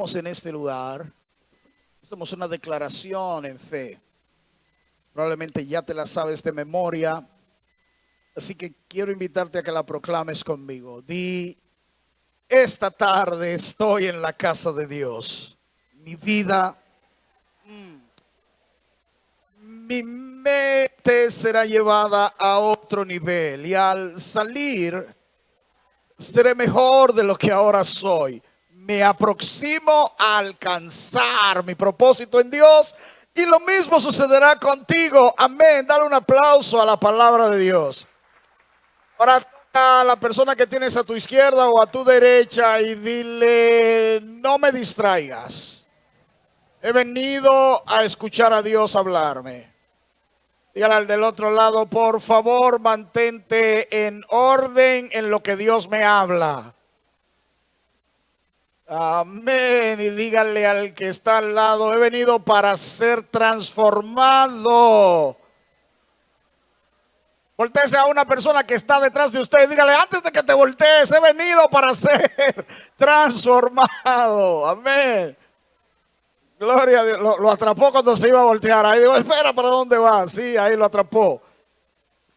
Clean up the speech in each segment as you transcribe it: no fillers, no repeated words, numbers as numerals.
En este lugar, hacemos una declaración en fe. Probablemente ya te la sabes de memoria, así que quiero invitarte a que la proclames conmigo. Di: esta tarde estoy en la casa de Dios. Mi vida, mi mente será llevada a otro nivel y al salir seré mejor de lo que ahora soy. Me aproximo a alcanzar mi propósito en Dios y lo mismo sucederá contigo. Amén. Dale un aplauso a la palabra de Dios. Ahora a la persona que tienes a tu izquierda o a tu derecha y dile: no me distraigas. He venido a escuchar a Dios hablarme. Dígale al del otro lado: por favor, mantente en orden en lo que Dios me habla. Amén. Y dígale al que está al lado: he venido para ser transformado. Voltéese a una persona que está detrás de usted y dígale: antes de que te voltees, he venido para ser transformado. Amén. Gloria a Dios. Lo atrapó cuando se iba a voltear. Ahí digo: espera, ¿para dónde va? Sí, ahí lo atrapó.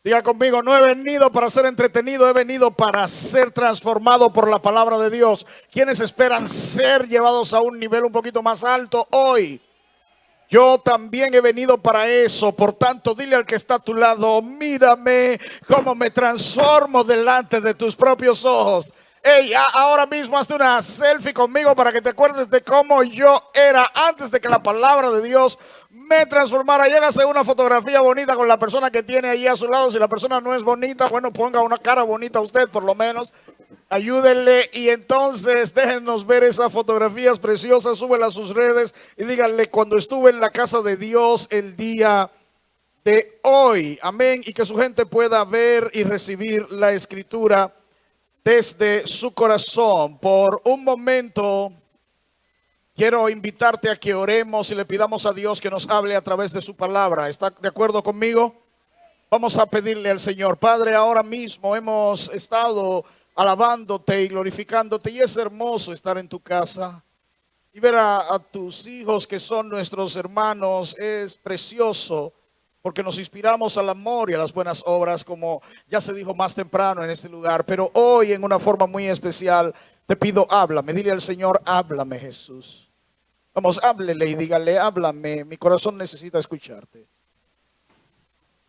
Diga conmigo: no he venido para ser entretenido, he venido para ser transformado por la palabra de Dios. ¿Quiénes esperan ser llevados a un nivel un poquito más alto hoy? Yo también he venido para eso. Por tanto, dile al que está a tu lado: mírame cómo me transformo delante de tus propios ojos. Hey, ahora mismo hazte una selfie conmigo para que te acuerdes de cómo yo era antes de que la palabra de Dios me transformara. Llégase una fotografía bonita con la persona que tiene allí a su lado. Si la persona no es bonita, bueno, ponga una cara bonita usted por lo menos. Ayúdenle y entonces déjenos ver esas fotografías preciosas, súbela a sus redes y díganle: cuando estuve en la casa de Dios el día de hoy. Amén. Y que su gente pueda ver y recibir la escritura desde su corazón. Por un momento quiero invitarte a que oremos y le pidamos a Dios que nos hable a través de su palabra. ¿Está de acuerdo conmigo? Vamos a pedirle al Señor. Padre, ahora mismo hemos estado alabándote y glorificándote, y es hermoso estar en tu casa y ver a tus hijos que son nuestros hermanos. Es precioso porque nos inspiramos al amor y a las buenas obras, como ya se dijo más temprano en este lugar. Pero hoy, en una forma muy especial, te pido: háblame. Dile al Señor: háblame, Jesús. Vamos, háblele y dígale: háblame, mi corazón necesita escucharte.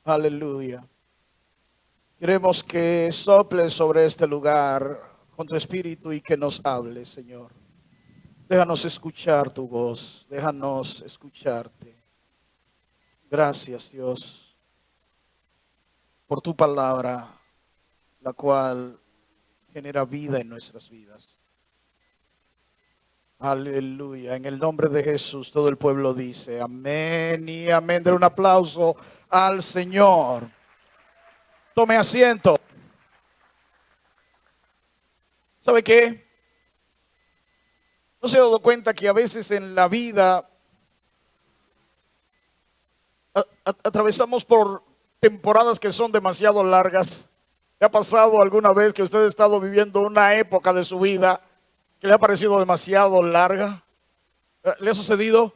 Aleluya. Queremos que soples sobre este lugar con tu espíritu y que nos hables, Señor. Déjanos escuchar tu voz, déjanos escucharte. Gracias, Dios, por tu palabra, la cual genera vida en nuestras vidas. Aleluya. En el nombre de Jesús, todo el pueblo dice amén y amén. Den un aplauso al Señor. Tome asiento. ¿Sabe qué? ¿No se ha dado cuenta que a veces en la vida atravesamos por temporadas que son demasiado largas? ¿Le ha pasado alguna vez que usted ha estado viviendo una época de su vida que le ha parecido demasiado larga? ¿Le ha sucedido?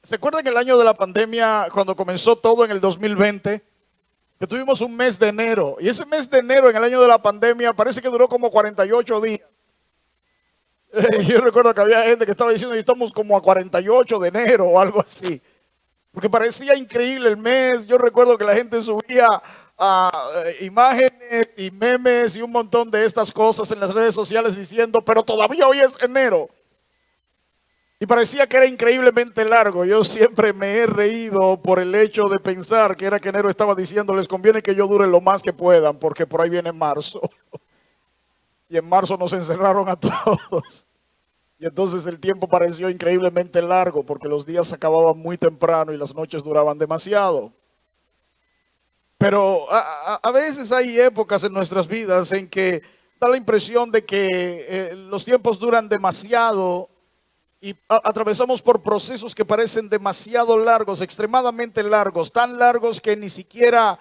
¿Se acuerdan el año de la pandemia, cuando comenzó todo en el 2020? Que tuvimos un mes de enero, y ese mes de enero en el año de la pandemia parece que duró como 48 días. Yo recuerdo que había gente que estaba diciendo: estamos como a 48 de enero o algo así, porque parecía increíble el mes. Yo recuerdo que la gente subía imágenes y memes y un montón de estas cosas en las redes sociales diciendo: pero todavía hoy es enero. Y parecía que era increíblemente largo. Yo siempre me he reído por el hecho de pensar que era que enero estaba diciendo: les conviene que yo dure lo más que puedan, porque por ahí viene marzo. Y en marzo nos encerraron a todos. Y entonces el tiempo pareció increíblemente largo, porque los días se acababan muy temprano y las noches duraban demasiado. Pero a veces hay épocas en nuestras vidas en que da la impresión de que los tiempos duran demasiado y atravesamos por procesos que parecen demasiado largos, extremadamente largos, tan largos que ni siquiera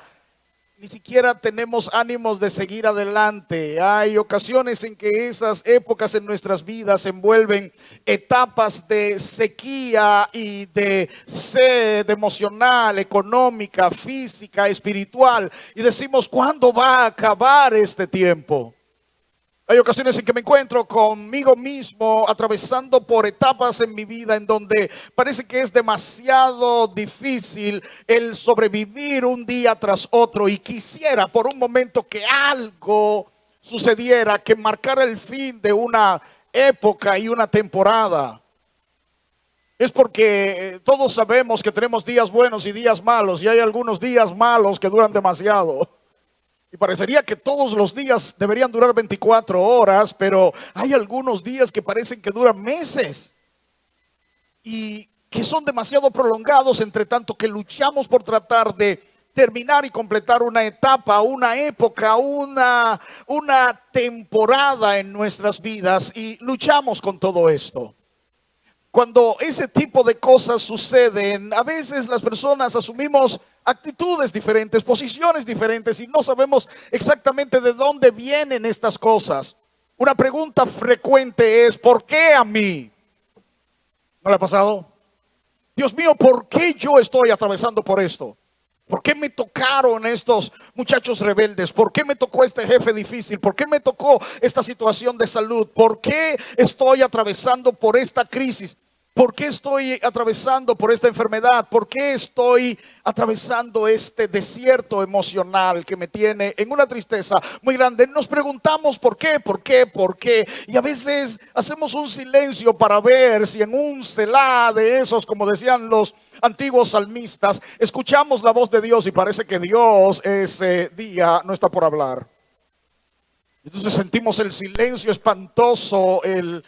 ni siquiera tenemos ánimos de seguir adelante. Hay ocasiones en que esas épocas en nuestras vidas se envuelven etapas de sequía y de sed emocional, económica, física, espiritual. Y decimos, ¿cuándo va a acabar este tiempo? Hay ocasiones en que me encuentro conmigo mismo atravesando por etapas en mi vida en donde parece que es demasiado difícil el sobrevivir un día tras otro, y quisiera por un momento que algo sucediera que marcara el fin de una época y una temporada. Es porque todos sabemos que tenemos días buenos y días malos, y hay algunos días malos que duran demasiado. Y parecería que todos los días deberían durar 24 horas, pero hay algunos días que parecen que duran meses y que son demasiado prolongados, entre tanto que luchamos por tratar de terminar y completar una etapa, una época, una temporada en nuestras vidas, y luchamos con todo esto. Cuando ese tipo de cosas suceden, a veces las personas asumimos actitudes diferentes, posiciones diferentes, y no sabemos exactamente de dónde vienen estas cosas. Una pregunta frecuente es, ¿por qué a mí? ¿No le ha pasado? Dios mío, ¿por qué yo estoy atravesando por esto? ¿Por qué me tocaron estos muchachos rebeldes? ¿Por qué me tocó este jefe difícil? ¿Por qué me tocó esta situación de salud? ¿Por qué estoy atravesando por esta crisis? ¿Por qué estoy atravesando por esta enfermedad? ¿Por qué estoy atravesando este desierto emocional que me tiene en una tristeza muy grande? Nos preguntamos por qué, por qué, por qué. Y a veces hacemos un silencio para ver si en un Selah de esos, como decían los antiguos salmistas, escuchamos la voz de Dios y parece que Dios ese día no está por hablar. Entonces sentimos el silencio espantoso, el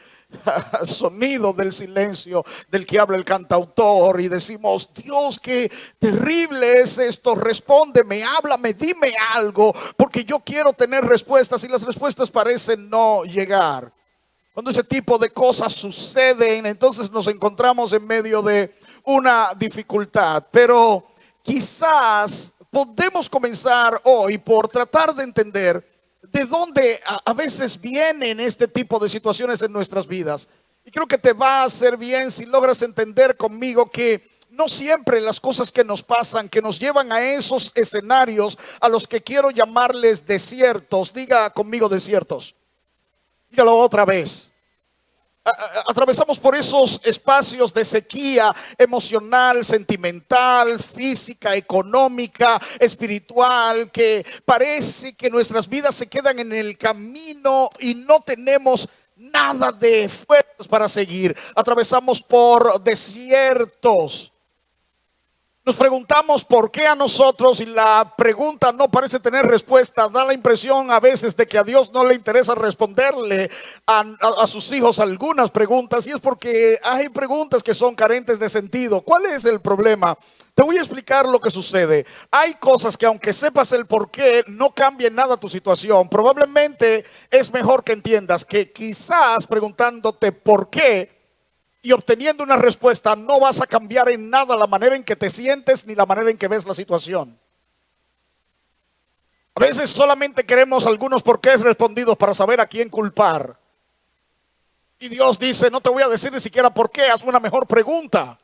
sonido del silencio del que habla el cantautor, y decimos, Dios, qué terrible es esto, respóndeme, háblame, dime algo, porque yo quiero tener respuestas y las respuestas parecen no llegar. Cuando ese tipo de cosas suceden, entonces nos encontramos en medio de una dificultad. Pero quizás podemos comenzar hoy por tratar de entender de dónde a veces vienen este tipo de situaciones en nuestras vidas. Y creo que te va a hacer bien si logras entender conmigo que no siempre las cosas que nos pasan, que nos llevan a esos escenarios a los que quiero llamarles desiertos. Diga conmigo desiertos. Dígalo otra vez. Atravesamos por esos espacios de sequía emocional, sentimental, física, económica, espiritual, que parece que nuestras vidas se quedan en el camino y no tenemos nada de fuerzas para seguir. Atravesamos por desiertos. Nos preguntamos por qué a nosotros, y la pregunta no parece tener respuesta. Da la impresión a veces de que a Dios no le interesa responderle a sus hijos algunas preguntas, y es porque hay preguntas que son carentes de sentido. ¿Cuál es el problema? Te voy a explicar lo que sucede. Hay cosas que aunque sepas el por qué, no cambien nada tu situación. Probablemente es mejor que entiendas que quizás preguntándote por qué y obteniendo una respuesta no vas a cambiar en nada la manera en que te sientes ni la manera en que ves la situación. A veces solamente queremos algunos porqués respondidos para saber a quién culpar. Y Dios dice, no te voy a decir ni siquiera por qué, hazme una mejor pregunta.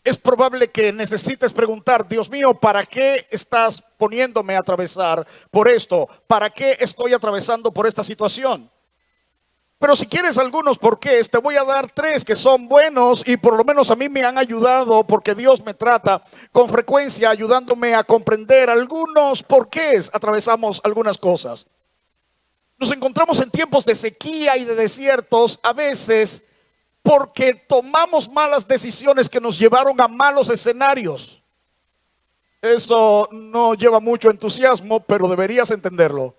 Es probable que necesites preguntar, Dios mío, ¿para qué estás poniéndome a atravesar por esto? ¿Para qué estoy atravesando por esta situación? Pero si quieres algunos porqués, te voy a dar 3 que son buenos y por lo menos a mí me han ayudado, porque Dios me trata con frecuencia ayudándome a comprender algunos porqués atravesamos algunas cosas. Nos encontramos en tiempos de sequía y de desiertos a veces porque tomamos malas decisiones que nos llevaron a malos escenarios. Eso no lleva mucho entusiasmo, pero deberías entenderlo.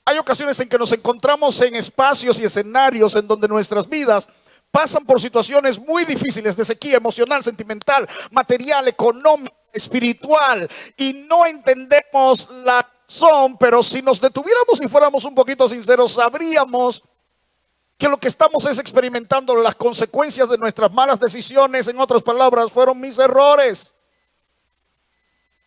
Hay ocasiones en que nos encontramos en espacios y escenarios en donde nuestras vidas pasan por situaciones muy difíciles de sequía emocional, sentimental, material, económica, espiritual, y no entendemos la razón. Pero si nos detuviéramos y fuéramos un poquito sinceros, sabríamos que lo que estamos es experimentando las consecuencias de nuestras malas decisiones. En otras palabras, fueron mis errores.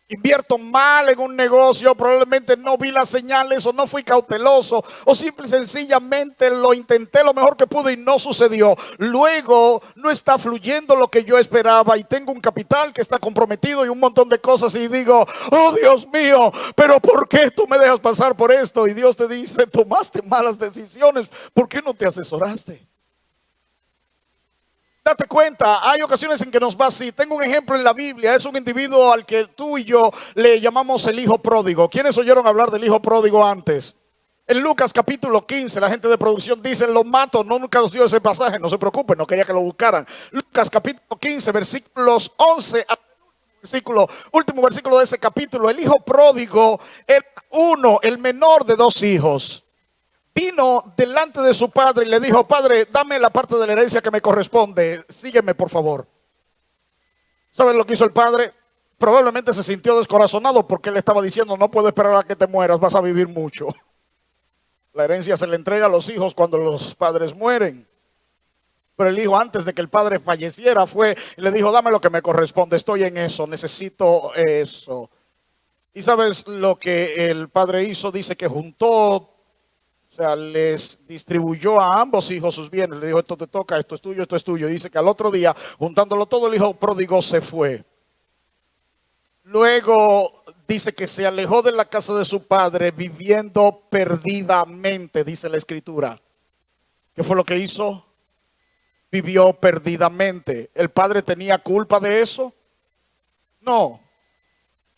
invierto mal en un negocio, probablemente no vi las señales o no fui cauteloso o simple y sencillamente lo intenté lo mejor que pude y no sucedió. Luego no está fluyendo lo que yo esperaba y tengo un capital que está comprometido y un montón de cosas y digo, oh Dios mío, pero ¿por qué tú me dejas pasar por esto? Y Dios te dice, tomaste malas decisiones, ¿por qué no te asesoraste? Date cuenta, hay ocasiones en que nos va así. Tengo un ejemplo en la Biblia, es un individuo al que tú y yo le llamamos el hijo pródigo. ¿Quiénes oyeron hablar del hijo pródigo antes? En Lucas capítulo 15, la gente de producción dice, lo mato, no, nunca nos dio ese pasaje, no se preocupen, no quería que lo buscaran. Lucas capítulo 15, versículos 11 al último versículo de ese capítulo. El hijo pródigo era el menor de dos hijos. Vino delante de su padre y le dijo, padre, dame la parte de la herencia que me corresponde, sígueme por favor. ¿Saben lo que hizo el padre? Probablemente se sintió descorazonado porque le estaba diciendo, no puedo esperar a que te mueras, vas a vivir mucho. La herencia se le entrega a los hijos cuando los padres mueren. Pero el hijo, antes de que el padre falleciera, fue y le dijo, dame lo que me corresponde, estoy en eso, necesito eso. ¿Y sabes lo que el padre hizo? Dice que juntó, o sea, les distribuyó a ambos hijos sus bienes. Le dijo, esto te toca, esto es tuyo, esto es tuyo. Dice que al otro día, juntándolo todo, el hijo pródigo se fue. Luego dice que se alejó de la casa de su padre viviendo perdidamente, dice la escritura. ¿Qué fue lo que hizo? Vivió perdidamente. ¿El padre tenía culpa de eso? No.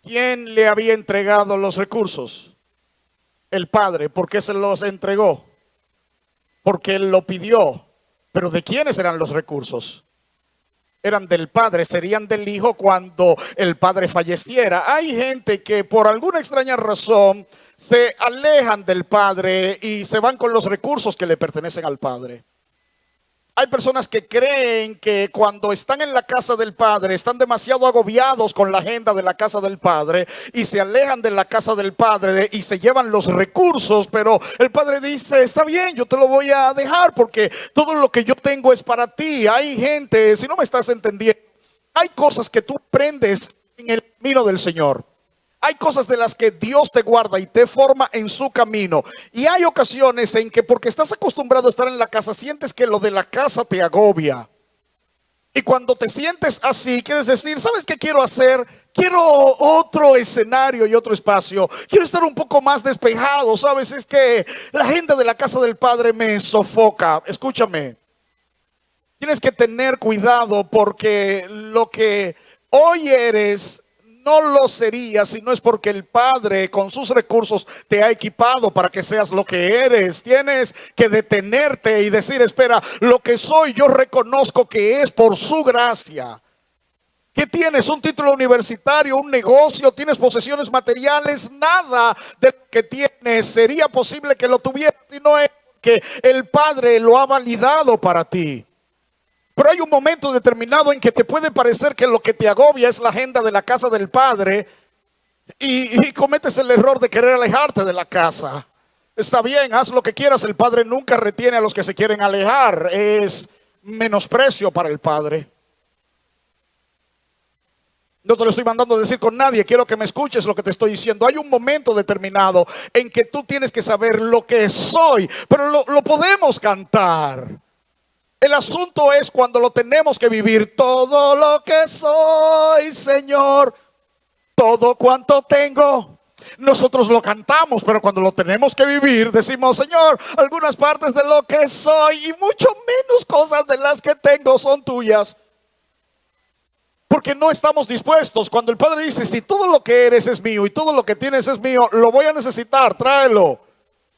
¿Quién le había entregado los recursos? El padre. ¿Por qué se los entregó? Porque él lo pidió. Pero ¿de quiénes eran los recursos? Eran del padre, serían del hijo cuando el padre falleciera. Hay gente que por alguna extraña razón se alejan del padre y se van con los recursos que le pertenecen al padre. Hay personas que creen que cuando están en la casa del padre están demasiado agobiados con la agenda de la casa del padre y se alejan de la casa del padre y se llevan los recursos, pero el padre dice, está bien, yo te lo voy a dejar porque todo lo que yo tengo es para ti. Hay gente, si no me estás entendiendo, hay cosas que tú aprendes en el camino del Señor. Hay cosas de las que Dios te guarda y te forma en su camino. Y hay ocasiones en que porque estás acostumbrado a estar en la casa, sientes que lo de la casa te agobia. Y cuando te sientes así, quieres decir, ¿sabes qué quiero hacer? Quiero otro escenario y otro espacio. Quiero estar un poco más despejado. ¿Sabes? Es que la agenda de la casa del Padre me sofoca. Escúchame. Tienes que tener cuidado porque lo que hoy eres no lo sería si no es porque el Padre con sus recursos te ha equipado para que seas lo que eres. Tienes que detenerte y decir, espera, lo que soy yo reconozco que es por su gracia. ¿Qué tienes? ¿Un título universitario? ¿Un negocio? ¿Tienes posesiones materiales? Nada de lo que tienes sería posible que lo tuvieras si no es que el Padre lo ha validado para ti. Pero hay un momento determinado en que te puede parecer que lo que te agobia es la agenda de la casa del Padre y cometes el error de querer alejarte de la casa. Está bien, haz lo que quieras, el Padre nunca retiene a los que se quieren alejar. Es menosprecio para el Padre. No te lo estoy mandando a decir con nadie, quiero que me escuches lo que te estoy diciendo. Hay un momento determinado en que tú tienes que saber lo que soy, pero lo podemos cantar. El asunto es cuando lo tenemos que vivir. Todo lo que soy, Señor, todo cuanto tengo. Nosotros lo cantamos, pero cuando lo tenemos que vivir, decimos, Señor, algunas partes de lo que soy y mucho menos cosas de las que tengo son tuyas. Porque no estamos dispuestos. Cuando el Padre dice, si todo lo que eres es mío y todo lo que tienes es mío, lo voy a necesitar, tráelo.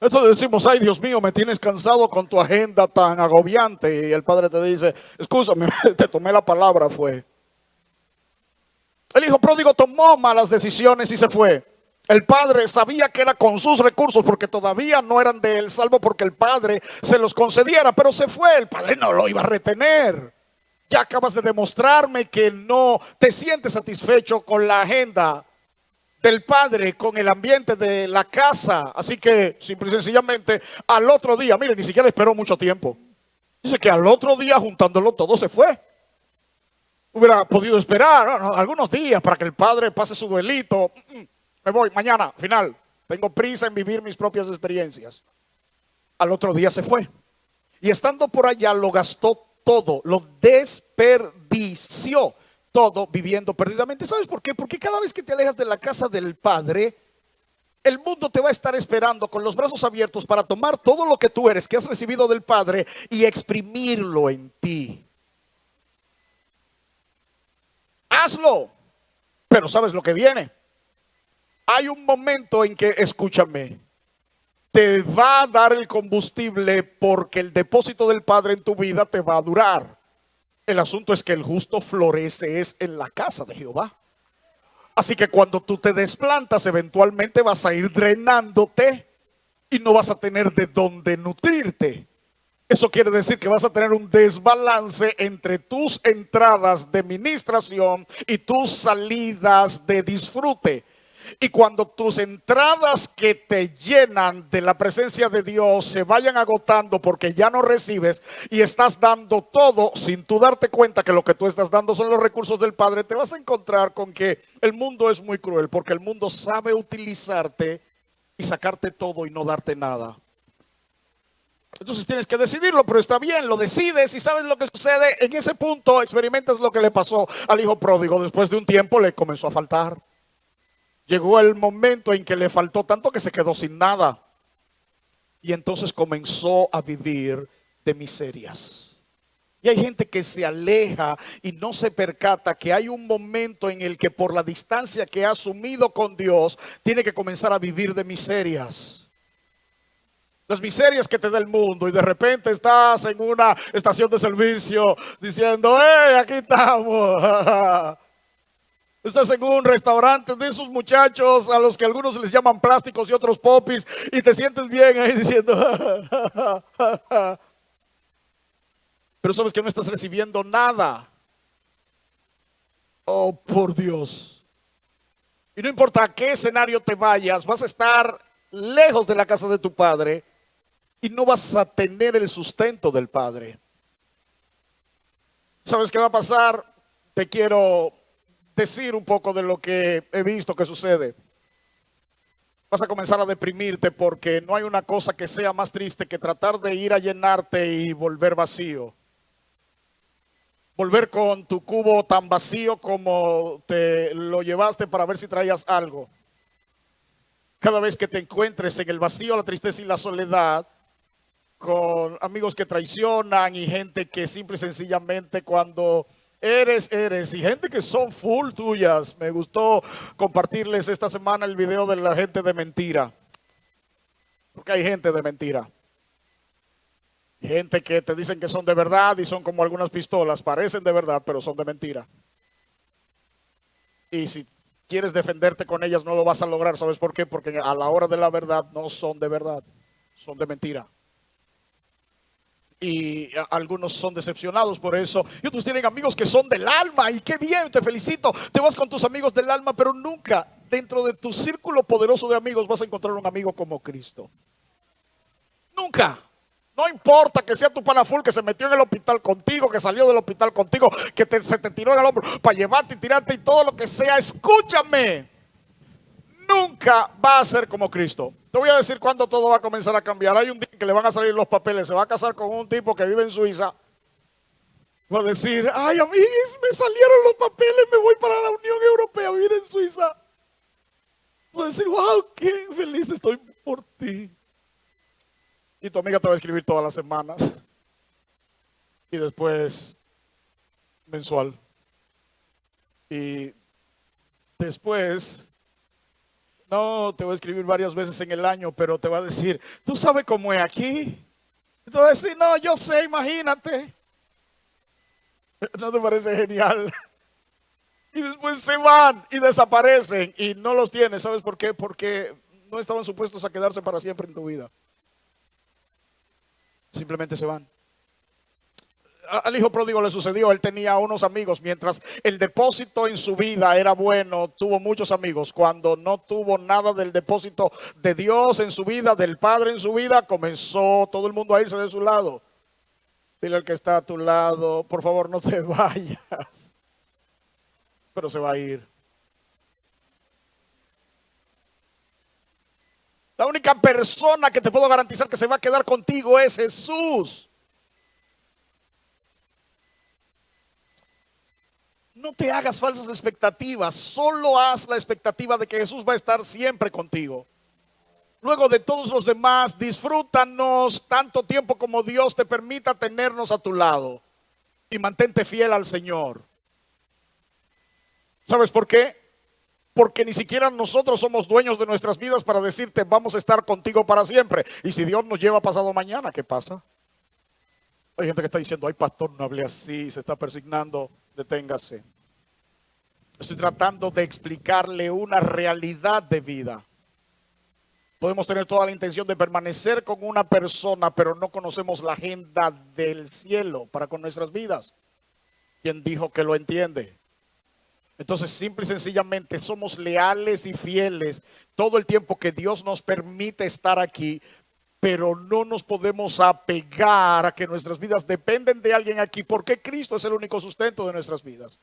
Entonces decimos, ay Dios mío, me tienes cansado con tu agenda tan agobiante. Y el Padre te dice, escúchame, te tomé la palabra, fue. El hijo pródigo tomó malas decisiones y se fue. El padre sabía que era con sus recursos porque todavía no eran de él, salvo porque el padre se los concediera, pero se fue. El padre no lo iba a retener. Ya acabas de demostrarme que no te sientes satisfecho con la agenda del padre, con el ambiente de la casa. Así que simple y sencillamente al otro día, mire, ni siquiera esperó mucho tiempo. Dice que al otro día, juntándolo todo, se fue. Hubiera podido esperar algunos días para que el padre pase su duelito. Me voy mañana, final. Tengo prisa en vivir mis propias experiencias. Al otro día se fue. Y estando por allá lo gastó todo, lo desperdició todo viviendo perdidamente. ¿Sabes por qué? Porque cada vez que te alejas de la casa del Padre, el mundo te va a estar esperando con los brazos abiertos para tomar todo lo que tú eres, que has recibido del Padre, y exprimirlo en ti. Hazlo, pero ¿sabes lo que viene? Hay un momento en que, escúchame, te va a dar el combustible porque el depósito del Padre en tu vida te va a durar. El asunto es que el justo florece es en la casa de Jehová. Así que cuando tú te desplantas, eventualmente vas a ir drenándote y no vas a tener de dónde nutrirte. Eso quiere decir que vas a tener un desbalance entre tus entradas de ministración y tus salidas de disfrute. Y cuando tus entradas que te llenan de la presencia de Dios se vayan agotando porque ya no recibes y estás dando todo sin tú darte cuenta que lo que tú estás dando son los recursos del Padre, te vas a encontrar con que el mundo es muy cruel, porque el mundo sabe utilizarte y sacarte todo y no darte nada. Entonces tienes que decidirlo, pero está bien, lo decides y sabes lo que sucede. En ese punto experimentas lo que le pasó al hijo pródigo. Después de un tiempo le comenzó a faltar. Llegó el momento en que le faltó tanto que se quedó sin nada. Y entonces comenzó a vivir de miserias. Y hay gente que se aleja y no se percata que hay un momento en el que por la distancia que ha asumido con Dios, tiene que comenzar a vivir de miserias. Las miserias que te da el mundo, y de repente estás en una estación de servicio diciendo, aquí estamos. Estás en un restaurante de esos muchachos a los que algunos les llaman plásticos y otros popis, y te sientes bien ahí diciendo, pero sabes que no estás recibiendo nada. Oh, por Dios. Y no importa a qué escenario te vayas, vas a estar lejos de la casa de tu Padre y no vas a tener el sustento del Padre. ¿Sabes qué va a pasar? Te quiero decir un poco de lo que he visto que sucede. Vas a comenzar a deprimirte porque no hay una cosa que sea más triste que tratar de ir a llenarte y volver vacío. Volver con tu cubo tan vacío como te lo llevaste para ver si traías algo. Cada vez que te encuentres en el vacío, la tristeza y la soledad, con amigos que traicionan y gente que simple y sencillamente cuando eres, y gente que son full tuyas. Me gustó compartirles esta semana el video de la gente de mentira, porque hay gente de mentira, gente que te dicen que son de verdad y son como algunas pistolas, parecen de verdad pero son de mentira, y si quieres defenderte con ellas no lo vas a lograr. ¿Sabes por qué? Porque a la hora de la verdad no son de verdad, son de mentira. Y algunos son decepcionados por eso, y otros tienen amigos que son del alma, y qué bien, te felicito, te vas con tus amigos del alma, pero nunca dentro de tu círculo poderoso de amigos vas a encontrar un amigo como Cristo. Nunca. No importa que sea tu pana full que se metió en el hospital contigo, que salió del hospital contigo, que se te tiró en el hombro para llevarte y tirarte y todo lo que sea. Escúchame, nunca va a ser como Cristo. Te voy a decir cuándo todo va a comenzar a cambiar. Hay un día que le van a salir los papeles, se va a casar con un tipo que vive en Suiza. Va a decir, ay, a mí me salieron los papeles, me voy para la Unión Europea a vivir en Suiza. Va a decir, wow, qué feliz estoy por ti. Y tu amiga te va a escribir todas las semanas. Y después mensual. Y después, no, te voy a escribir varias veces en el año, pero te va a decir, ¿tú sabes cómo es aquí? Y te va a decir, no, yo sé, imagínate. ¿No te parece genial? Y después se van y desaparecen y no los tienes. ¿Sabes por qué? Porque no estaban supuestos a quedarse para siempre en tu vida. Simplemente se van. Al hijo pródigo le sucedió, él tenía unos amigos. Mientras el depósito en su vida era bueno, tuvo muchos amigos. Cuando no tuvo nada del depósito de Dios en su vida, del Padre en su vida, comenzó todo el mundo a irse de su lado. Dile al que está a tu lado, por favor no te vayas. pero se va a ir. La única persona que te puedo garantizar que se va a quedar contigo es Jesús. No te hagas falsas expectativas, solo haz la expectativa de que Jesús va a estar siempre contigo. Luego de todos los demás, disfrútanos tanto tiempo como Dios te permita tenernos a tu lado. Y mantente fiel al Señor. ¿Sabes por qué? Porque ni siquiera nosotros somos dueños de nuestras vidas para decirte vamos a estar contigo para siempre. Y si Dios nos lleva pasado mañana, ¿qué pasa? Hay gente que está diciendo, ay pastor, no hable así, se está persignando. Deténgase. Estoy tratando de explicarle una realidad de vida. Podemos tener toda la intención de permanecer con una persona, pero no conocemos la agenda del cielo para con nuestras vidas. ¿Quién dijo que lo entiende? Entonces, simple y sencillamente somos leales y fieles todo el tiempo que Dios nos permite estar aquí, pero no nos podemos apegar a que nuestras vidas dependen de alguien aquí, porque Cristo es el único sustento de nuestras vidas.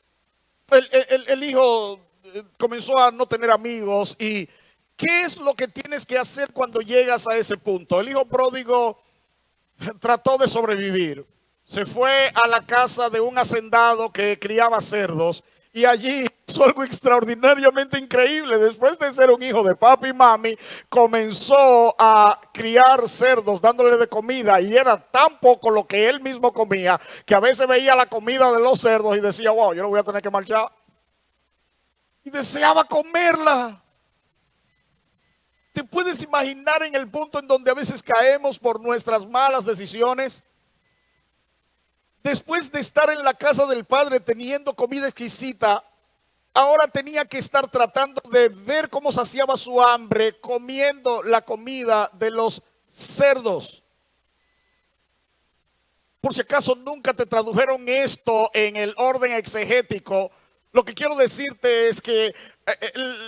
El hijo comenzó a no tener amigos. ¿Y qué es lo que tienes que hacer cuando llegas a ese punto? El hijo pródigo trató de sobrevivir. Se fue a la casa de un hacendado que criaba cerdos y allí hizo algo extraordinariamente increíble. Después de ser un hijo de papi y mami, comenzó a criar cerdos dándole de comida, y era tan poco lo que él mismo comía que a veces veía la comida de los cerdos y decía, wow, yo no voy a tener que marchar. Y deseaba comerla. ¿Te puedes imaginar en el punto en donde a veces caemos por nuestras malas decisiones? Después de estar en la casa del Padre teniendo comida exquisita, ahora tenía que estar tratando de ver cómo saciaba su hambre comiendo la comida de los cerdos. Por si acaso nunca te tradujeron esto en el orden exegético, lo que quiero decirte es que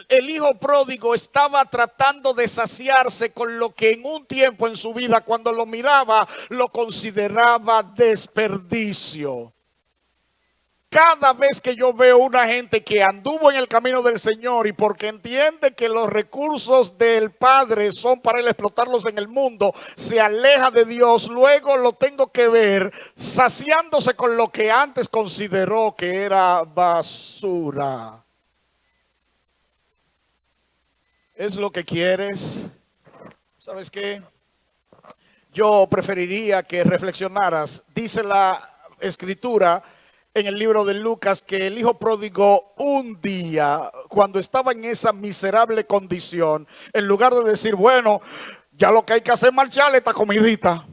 el hijo pródigo estaba tratando de saciarse con lo que en un tiempo en su vida, cuando lo miraba, lo consideraba desperdicio. Cada vez que yo veo una gente que anduvo en el camino del Señor y porque entiende que los recursos del Padre son para él explotarlos en el mundo, se aleja de Dios, luego lo tengo que ver saciándose con lo que antes consideró que era basura. ¿Es lo que quieres? ¿Sabes qué? Yo preferiría que reflexionaras. Dice la Escritura en el libro de Lucas que el hijo pródigo un día, cuando estaba en esa miserable condición, en lugar de decir, bueno, ya lo que hay que hacer es marcharle esta comidita,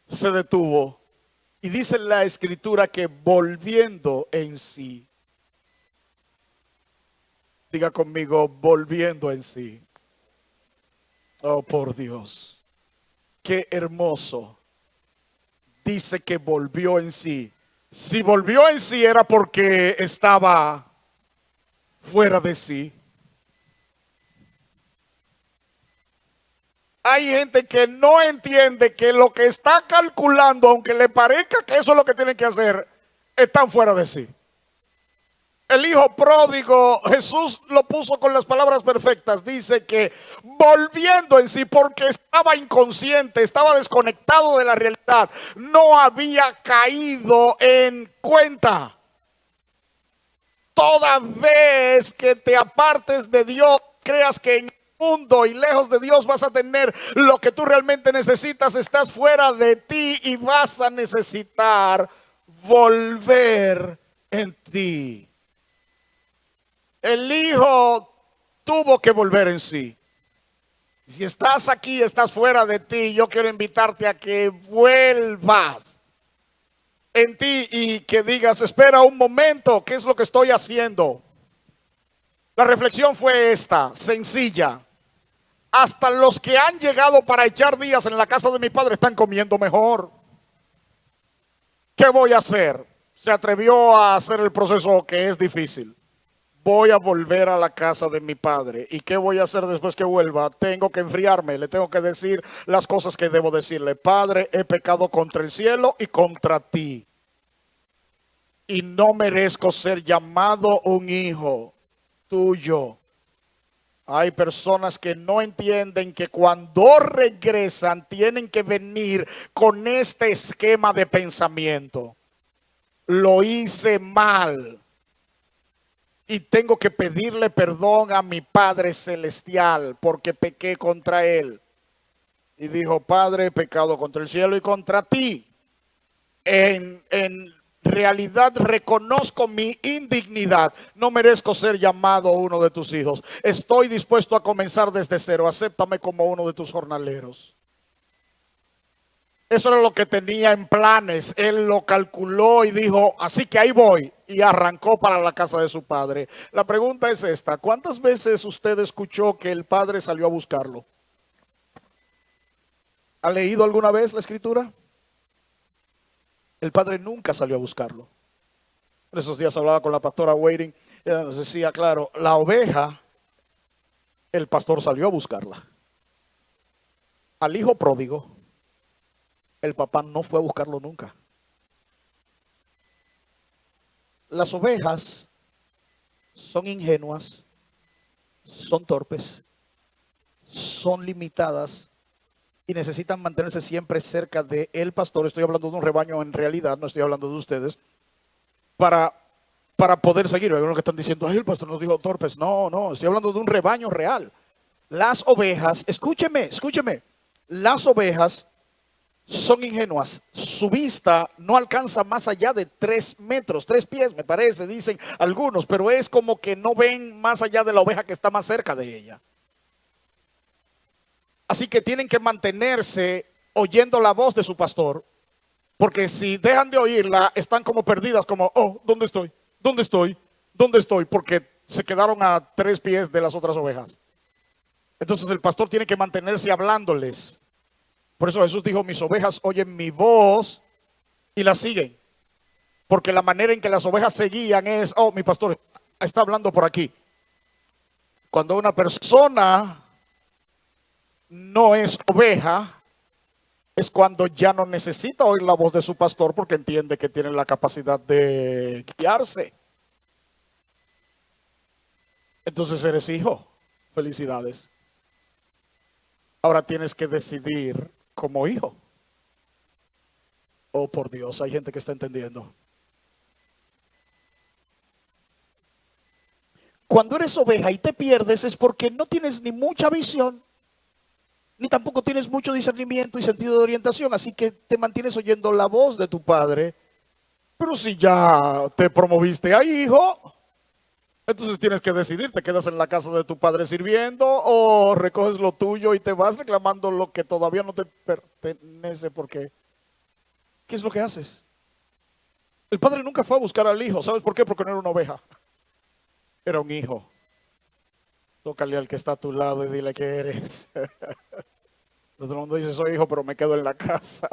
se detuvo. Y dice la Escritura que volviendo en sí, diga conmigo, volviendo en sí. Oh, por Dios, qué hermoso. Dice que volvió en sí. Si volvió en sí era porque estaba fuera de sí. Hay gente que no entiende que lo que está calculando, aunque le parezca que eso es lo que tienen que hacer, están fuera de sí. El hijo pródigo, Jesús lo puso con las palabras perfectas. Dice que volviendo en sí, porque estaba inconsciente, estaba desconectado de la realidad, no había caído en cuenta. Toda vez que te apartes de Dios, creas que en el mundo y lejos de Dios vas a tener lo que tú realmente necesitas, estás fuera de ti y vas a necesitar volver en ti. El hijo tuvo que volver en sí. Si estás aquí, estás fuera de ti, yo quiero invitarte a que vuelvas en ti y que digas, espera un momento, ¿qué es lo que estoy haciendo? La reflexión fue esta, sencilla. Hasta los que han llegado para echar días en la casa de mi padre están comiendo mejor. ¿Qué voy a hacer? Se atrevió a hacer el proceso que es difícil. Voy a volver a la casa de mi padre. ¿Y qué voy a hacer después que vuelva? Tengo que enfriarme, le tengo que decir las cosas que debo decirle. Padre, he pecado contra el cielo y contra ti. y no merezco ser llamado un hijo tuyo. Hay personas que no entienden que cuando regresan tienen que venir con este esquema de pensamiento. Lo hice mal y tengo que pedirle perdón a mi Padre Celestial porque pequé contra Él. Y dijo: Padre, he pecado contra el cielo y contra ti. En realidad reconozco mi indignidad. No merezco ser llamado uno de tus hijos. Estoy dispuesto a comenzar desde cero. Acéptame como uno de tus jornaleros. Eso era lo que tenía en planes. Él lo calculó y dijo: así que ahí voy. Y arrancó para la casa de su padre. La pregunta es esta: ¿cuántas veces usted escuchó que el padre salió a buscarlo? ¿Ha leído alguna vez la escritura? El padre nunca salió a buscarlo. En esos días hablaba con la pastora Waiting. Ella nos decía: claro, la oveja, el pastor salió a buscarla. Al hijo pródigo, el papá no fue a buscarlo nunca. Las ovejas son ingenuas, son torpes, son limitadas y necesitan mantenerse siempre cerca del pastor. Estoy hablando de un rebaño en realidad, no estoy hablando de ustedes. Para poder seguir. Hay algunos que están diciendo: ay, el pastor nos dijo torpes. No, estoy hablando de un rebaño real. Las ovejas, escúcheme, las ovejas son ingenuas. Su vista no alcanza más allá de 3 metros, 3 pies me parece, dicen algunos, pero es como que no ven más allá de la oveja que está más cerca de ella. Así que tienen que mantenerse oyendo la voz de su pastor, porque si dejan de oírla, están como perdidas, como: oh, ¿dónde estoy? ¿Dónde estoy? ¿Dónde estoy? Porque se quedaron a 3 pies de las otras ovejas. Entonces el pastor tiene que mantenerse hablándoles. Por eso Jesús dijo: mis ovejas oyen mi voz y la siguen. Porque la manera en que las ovejas seguían es: oh, mi pastor está hablando por aquí. Cuando una persona no es oveja, es cuando ya no necesita oír la voz de su pastor, porque entiende que tiene la capacidad de guiarse. Entonces eres hijo. Felicidades. Ahora tienes que decidir como hijo. Oh, por Dios, hay gente que está entendiendo. Cuando eres oveja y te pierdes es porque no tienes ni mucha visión, ni tampoco tienes mucho discernimiento y sentido de orientación. Así que te mantienes oyendo la voz de tu padre. Pero si ya te promoviste a hijo, entonces tienes que decidir: te quedas en la casa de tu padre sirviendo o recoges lo tuyo y te vas reclamando lo que todavía no te pertenece. Porque ¿qué es lo que haces? El padre nunca fue a buscar al hijo. ¿Sabes por qué? Porque no era una oveja, era un hijo. Tócale al que está a tu lado y dile: ¿qué eres? Todo el mundo dice: soy hijo, pero me quedo en la casa.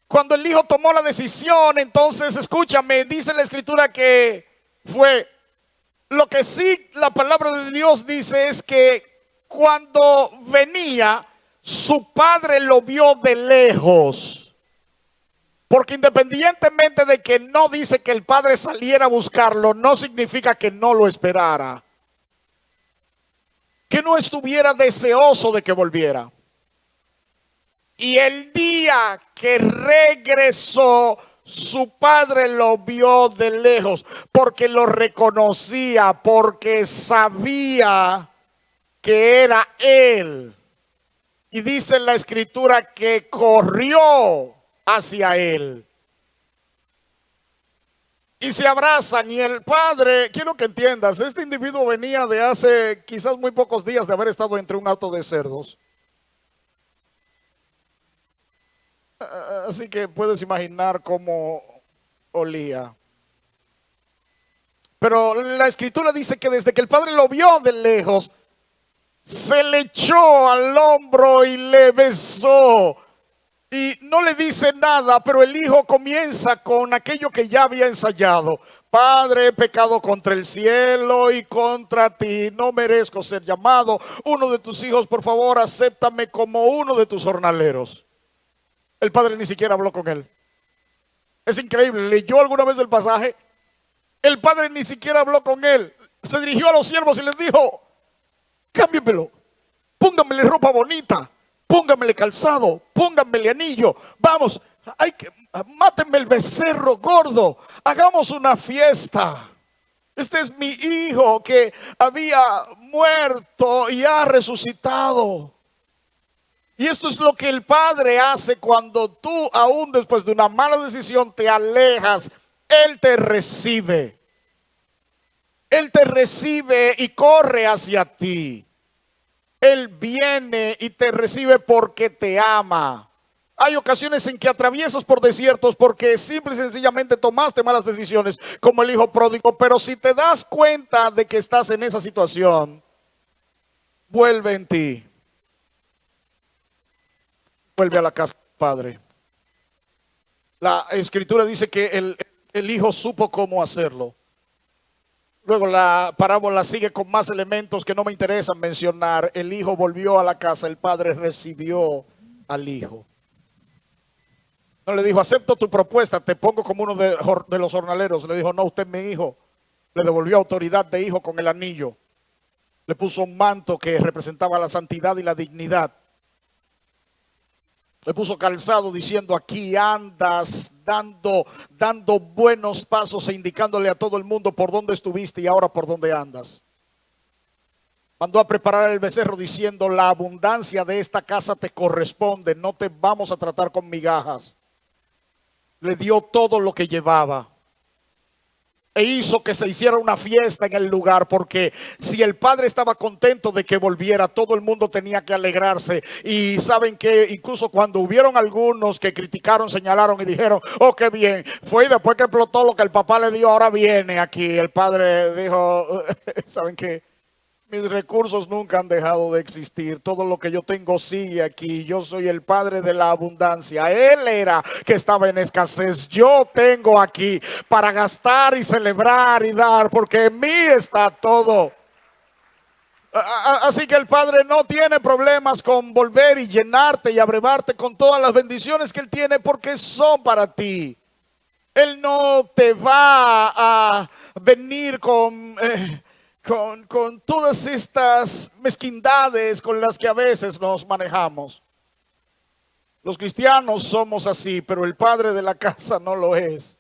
Cuando el hijo tomó la decisión, entonces escúchame, dice la escritura que fue. Lo que sí la palabra de Dios dice es que cuando venía, su padre lo vio de lejos. Porque independientemente de que no dice que el padre saliera a buscarlo, no significa que no lo esperara, que no estuviera deseoso de que volviera. Y el día que regresó, su padre lo vio de lejos, porque lo reconocía, porque sabía que era él. Y dice la escritura que corrió hacia él. Y se abrazan, y el padre, quiero que entiendas, este individuo venía de hace quizás muy pocos días de haber estado entre un hato de cerdos. Así que puedes imaginar cómo olía. Pero la escritura dice que desde que el padre lo vio de lejos, se le echó al hombro y le besó. Y no le dice nada, pero el hijo comienza con aquello que ya había ensayado. Padre, he pecado contra el cielo y contra ti. No merezco ser llamado uno de tus hijos. Por favor, acéptame como uno de tus jornaleros. El padre ni siquiera habló con él. Es increíble. ¿Leyó alguna vez el pasaje? El padre ni siquiera habló con él. Se dirigió a los siervos y les dijo: cámbienmelo, pónganmele ropa bonita, pónganmele calzado, pónganmele anillo. Vamos, mátenme el becerro gordo, hagamos una fiesta. Este es mi hijo que había muerto y ha resucitado. Y esto es lo que el padre hace cuando tú, aún después de una mala decisión, te alejas. Él te recibe. Él te recibe y corre hacia ti. Él viene y te recibe porque te ama. Hay ocasiones en que atraviesas por desiertos porque simple y sencillamente tomaste malas decisiones, como el hijo pródigo. Pero si te das cuenta de que estás en esa situación, vuelve en ti. Vuelve a la casa del padre. La escritura dice que el hijo supo cómo hacerlo. Luego la parábola sigue con más elementos que no me interesan mencionar. El hijo volvió a la casa, el padre recibió al hijo. No le dijo: acepto tu propuesta, te pongo como uno de los jornaleros. Le dijo: no, usted es mi hijo. Le devolvió autoridad de hijo con el anillo. Le puso un manto que representaba la santidad y la dignidad. Le puso calzado diciendo: aquí andas, dando buenos pasos e indicándole a todo el mundo por dónde estuviste y ahora por dónde andas. Mandó a preparar el becerro diciendo: la abundancia de esta casa te corresponde, no te vamos a tratar con migajas. Le dio todo lo que llevaba. E hizo que se hiciera una fiesta en el lugar, porque si el padre estaba contento de que volviera, todo el mundo tenía que alegrarse. Y saben que incluso cuando hubieron algunos que criticaron, señalaron y dijeron: oh, qué bien, fue y después que explotó lo que el papá le dio, ahora viene aquí. El padre dijo: saben que mis recursos nunca han dejado de existir. Todo lo que yo tengo sigue aquí. Yo soy el padre de la abundancia. Él era que estaba en escasez. Yo tengo aquí para gastar y celebrar y dar, porque en mí está todo. Así que el padre no tiene problemas con volver y llenarte y abrevarte con todas las bendiciones que él tiene, porque son para ti. Él no te va a venir con todas estas mezquindades con las que a veces nos manejamos. Los cristianos somos así, pero el padre de la casa no lo es.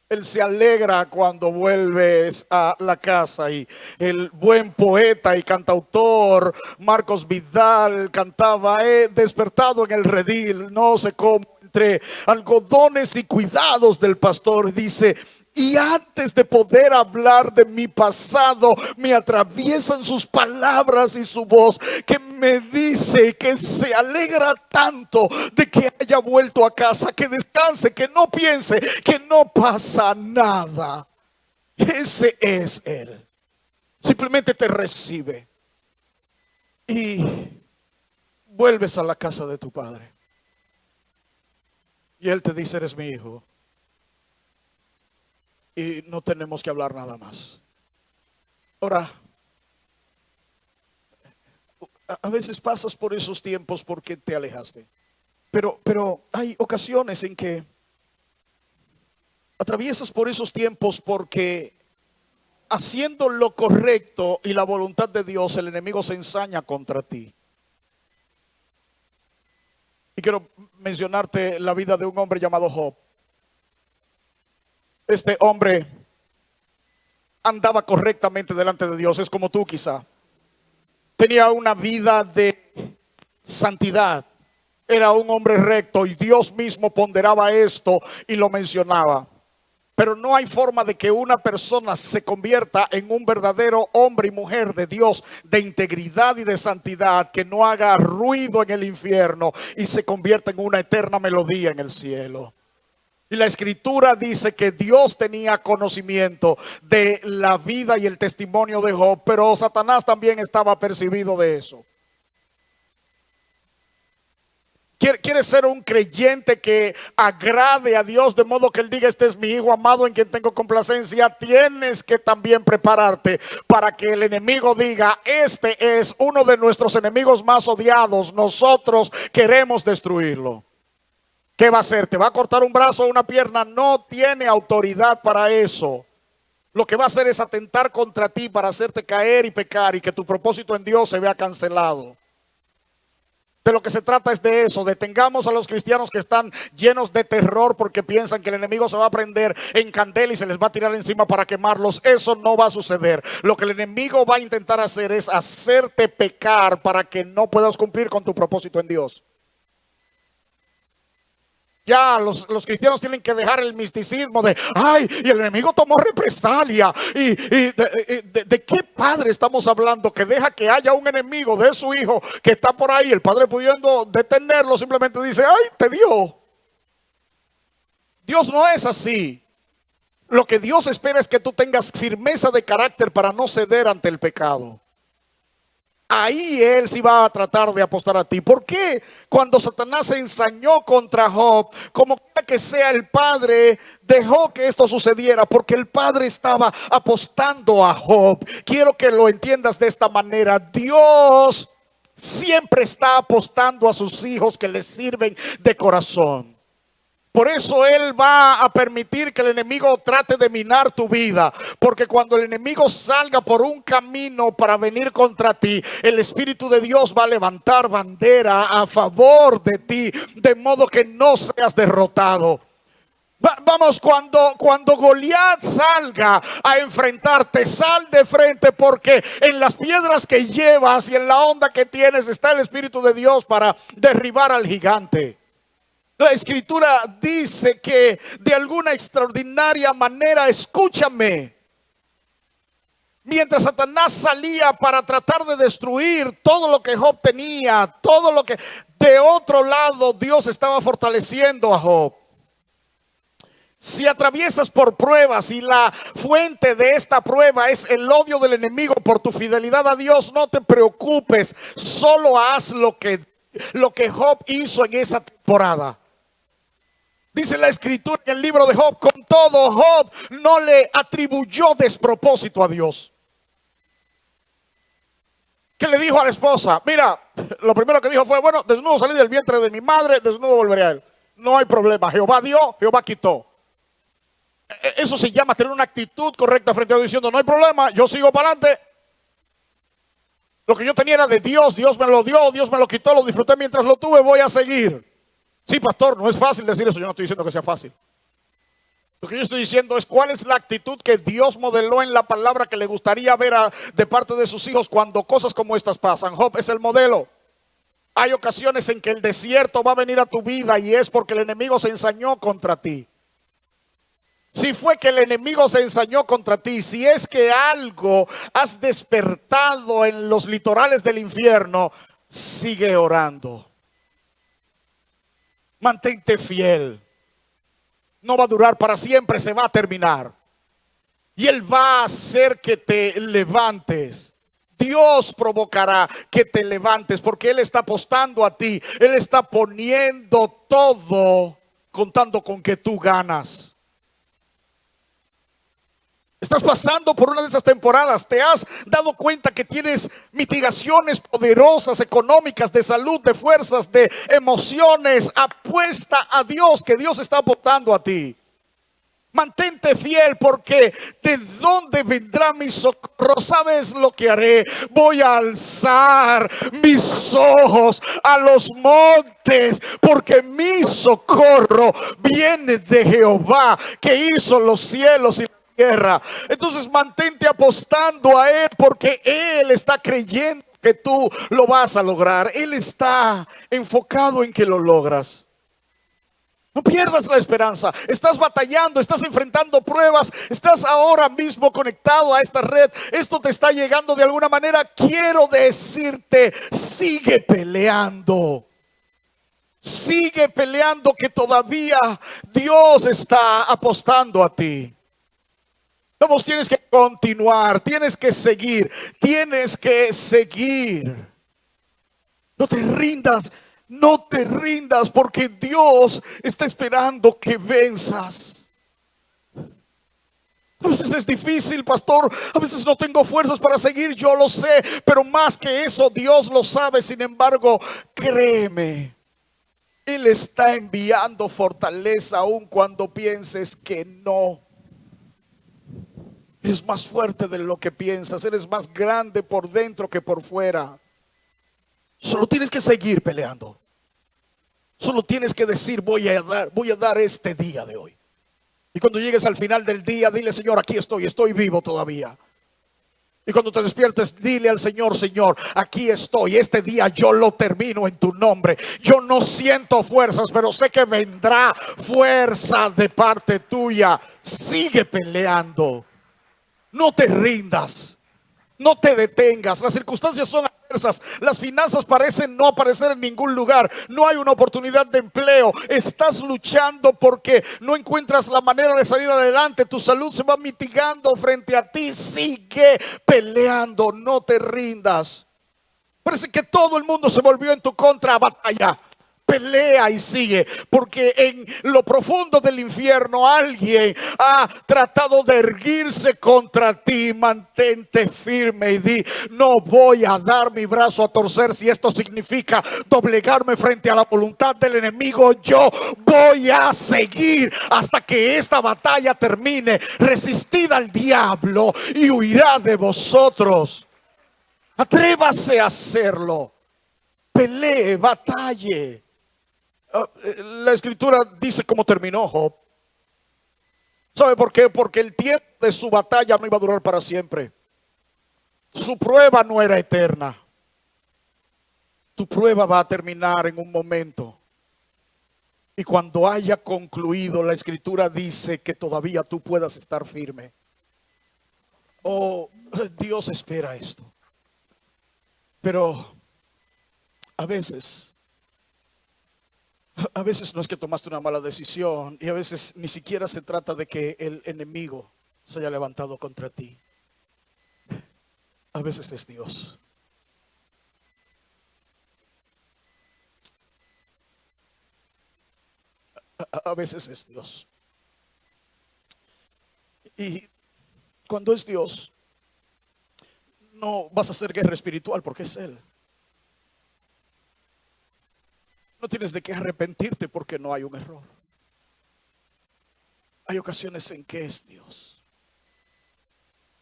Él se alegra cuando vuelves a la casa. Y el buen poeta y cantautor Marcos Vidal cantaba: he despertado en el redil, no sé cómo, entre algodones y cuidados del pastor. Dice: y antes de poder hablar de mi pasado, me atraviesan sus palabras y su voz, que me dice que se alegra tanto de que haya vuelto a casa, que descanse, que no piense que no pasa nada. Ese es él. Simplemente te recibe y vuelves a la casa de tu padre. Y él te dice: eres mi hijo. Y no tenemos que hablar nada más. Ahora, a veces pasas por esos tiempos porque te alejaste. Pero hay ocasiones en que atraviesas por esos tiempos porque haciendo lo correcto y la voluntad de Dios, el enemigo se ensaña contra ti. Y quiero mencionarte la vida de un hombre llamado Job. Este hombre andaba correctamente delante de Dios. Es como tú quizá. Tenía una vida de santidad. Era un hombre recto y Dios mismo ponderaba esto y lo mencionaba. Pero no hay forma de que una persona se convierta en un verdadero hombre y mujer de Dios, de integridad y de santidad, que no haga ruido en el infierno y se convierta en una eterna melodía en el cielo. Y la escritura dice que Dios tenía conocimiento de la vida y el testimonio de Job, pero Satanás también estaba apercibido de eso. ¿Quieres ser un creyente que agrade a Dios de modo que Él diga: este es mi hijo amado en quien tengo complacencia? Tienes que también prepararte para que el enemigo diga: este es uno de nuestros enemigos más odiados, nosotros queremos destruirlo. ¿qué va a hacer? ¿Te va a cortar un brazo o una pierna? No tiene autoridad para eso. Lo que va a hacer es atentar contra ti para hacerte caer y pecar y que tu propósito en Dios se vea cancelado. De lo que se trata es de eso. Detengamos a los cristianos que están llenos de terror porque piensan que el enemigo se va a prender en candela y se les va a tirar encima para quemarlos. Eso no va a suceder. Lo que el enemigo va a intentar hacer es hacerte pecar para que no puedas cumplir con tu propósito en Dios. Ya los cristianos tienen que dejar el misticismo de, ay, y el enemigo tomó represalia. ¿De qué padre estamos hablando que deja que haya un enemigo de su hijo que está por ahí? El padre, pudiendo detenerlo, simplemente dice, ay, te dio. Dios no es así. Lo que Dios espera es que tú tengas firmeza de carácter para no ceder ante el pecado. Ahí él sí va a tratar de apostar a ti. ¿Por qué cuando Satanás se ensañó contra Job, como que sea el padre dejó que esto sucediera? Porque el padre estaba apostando a Job. Quiero que lo entiendas de esta manera. Dios siempre está apostando a sus hijos que le sirven de corazón. Por eso Él va a permitir que el enemigo trate de minar tu vida. Porque cuando el enemigo salga por un camino para venir contra ti, el Espíritu de Dios va a levantar bandera a favor de ti, de modo que no seas derrotado. Vamos, cuando Goliat salga a enfrentarte, sal de frente, porque en las piedras que llevas y en la onda que tienes está el Espíritu de Dios para derribar al gigante. La escritura dice que de alguna extraordinaria manera, escúchame, mientras Satanás salía para tratar de destruir todo lo que Job tenía, todo lo que, de otro lado Dios estaba fortaleciendo a Job. Si atraviesas por pruebas y la fuente de esta prueba es el odio del enemigo por tu fidelidad a Dios, no te preocupes, solo haz lo que Job hizo en esa temporada. Dice la escritura en el libro de Job, con todo Job no le atribuyó despropósito a Dios. ¿Qué le dijo a la esposa? Mira, lo primero que dijo fue, bueno, desnudo salí del vientre de mi madre, desnudo volveré a él. No hay problema, Jehová dio, Jehová quitó. Eso se llama tener una actitud correcta frente a Dios, diciendo, no hay problema, yo sigo para adelante. Lo que yo tenía era de Dios, Dios me lo dio, Dios me lo quitó, lo disfruté mientras lo tuve, voy a seguir. Sí, pastor, no es fácil decir eso. Yo no estoy diciendo que sea fácil. Lo que yo estoy diciendo es cuál es la actitud que Dios modeló en la palabra que le gustaría ver de parte de sus hijos cuando cosas como estas pasan. Job es el modelo. Hay ocasiones en que el desierto va a venir a tu vida y es porque el enemigo se ensañó contra ti. Si fue que el enemigo se ensañó contra ti, si es que algo has despertado en los litorales del infierno, sigue orando. Mantente fiel. No va a durar para siempre, se va a terminar. Y Él va a hacer que te levantes. Dios provocará que te levantes porque Él está apostando a ti. Él está poniendo todo contando con que tú ganas. Estás pasando por una de esas temporadas. Te has dado cuenta que tienes mitigaciones poderosas, económicas, de salud, de fuerzas, de emociones. Apuesta a Dios, que Dios está apostando a ti. Mantente fiel, porque ¿de dónde vendrá mi socorro? ¿Sabes lo que haré? Voy a alzar mis ojos a los montes, porque mi socorro viene de Jehová, que hizo los cielos y tierra. Entonces mantente apostando a Él, porque Él está creyendo que tú lo vas a lograr. Él está enfocado en que lo logras. No pierdas la esperanza. Estás batallando, estás enfrentando pruebas, estás ahora mismo conectado a esta red. Esto te está llegando de alguna manera. Quiero decirte, sigue peleando. Sigue peleando, que todavía Dios está apostando a ti. Vamos, tienes que continuar, tienes que seguir, tienes que seguir. No te rindas, no te rindas, porque Dios está esperando que venzas. A veces es difícil, pastor, a veces no tengo fuerzas para seguir, yo lo sé, pero más que eso Dios lo sabe. Sin embargo, créeme, Él está enviando fortaleza aun cuando pienses que no. Eres más fuerte de lo que piensas. Eres más grande por dentro que por fuera. Solo tienes que seguir peleando. Solo tienes que decir, voy a dar este día de hoy. Y cuando llegues al final del día, dile: Señor, aquí estoy vivo todavía. Y cuando te despiertes, dile al Señor: Señor, aquí estoy, este día yo lo termino en tu nombre. Yo no siento fuerzas, pero sé que vendrá fuerza de parte tuya. Sigue peleando. No te rindas. No te detengas. Las circunstancias son adversas. Las finanzas parecen no aparecer en ningún lugar. No hay una oportunidad de empleo. Estás luchando porque no encuentras la manera de salir adelante. Tu salud se va mitigando frente a ti. Sigue peleando. No te rindas. Parece que todo el mundo se volvió en tu contra a batalla. Pelea y sigue, porque en lo profundo del infierno alguien ha tratado de erguirse contra ti. Mantente firme y di: no voy a dar mi brazo a torcer. Si esto significa doblegarme frente a la voluntad del enemigo, yo voy a seguir hasta que esta batalla termine. Resistid al diablo y huirá de vosotros. Atrévase a hacerlo. Pelee, batalle. La escritura dice cómo terminó Job. ¿Sabe por qué? Porque el tiempo de su batalla no iba a durar para siempre. Su prueba no era eterna. Tu prueba va a terminar en un momento. Y cuando haya concluido, la escritura dice que todavía tú puedas estar firme. Oh, Dios espera esto. Pero a veces no es que tomaste una mala decisión, y a veces ni siquiera se trata de que el enemigo se haya levantado contra ti. A veces es Dios. A veces es Dios. Y cuando es Dios, no vas a hacer guerra espiritual porque es Él. No tienes de qué arrepentirte porque no hay un error. Hay ocasiones en que es Dios.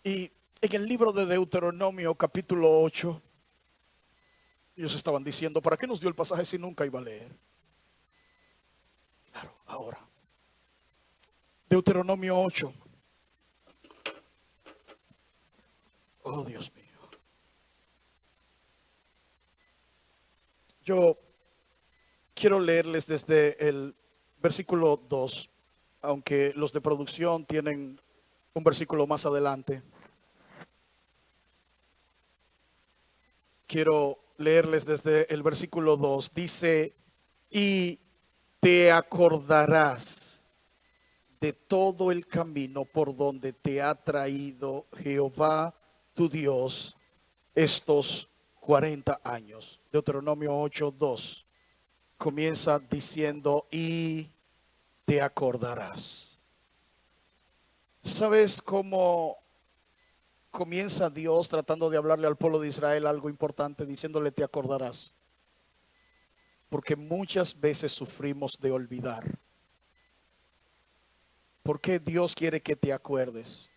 Y en el libro de Deuteronomio capítulo 8, ellos estaban diciendo: ¿para qué nos dio el pasaje si nunca iba a leer? Claro, ahora. Deuteronomio 8. Oh, Dios mío. Yo quiero leerles desde el versículo 2, aunque los de producción tienen un versículo más adelante. Quiero leerles desde el versículo 2. Dice: y te acordarás de todo el camino por donde te ha traído Jehová tu Dios estos 40 años. Deuteronomio 8:2 comienza diciendo: y te acordarás. ¿Sabes cómo comienza Dios tratando de hablarle al pueblo de Israel algo importante? Diciéndole: te acordarás. Porque muchas veces sufrimos de olvidar. ¿Por qué Dios quiere que te acuerdes?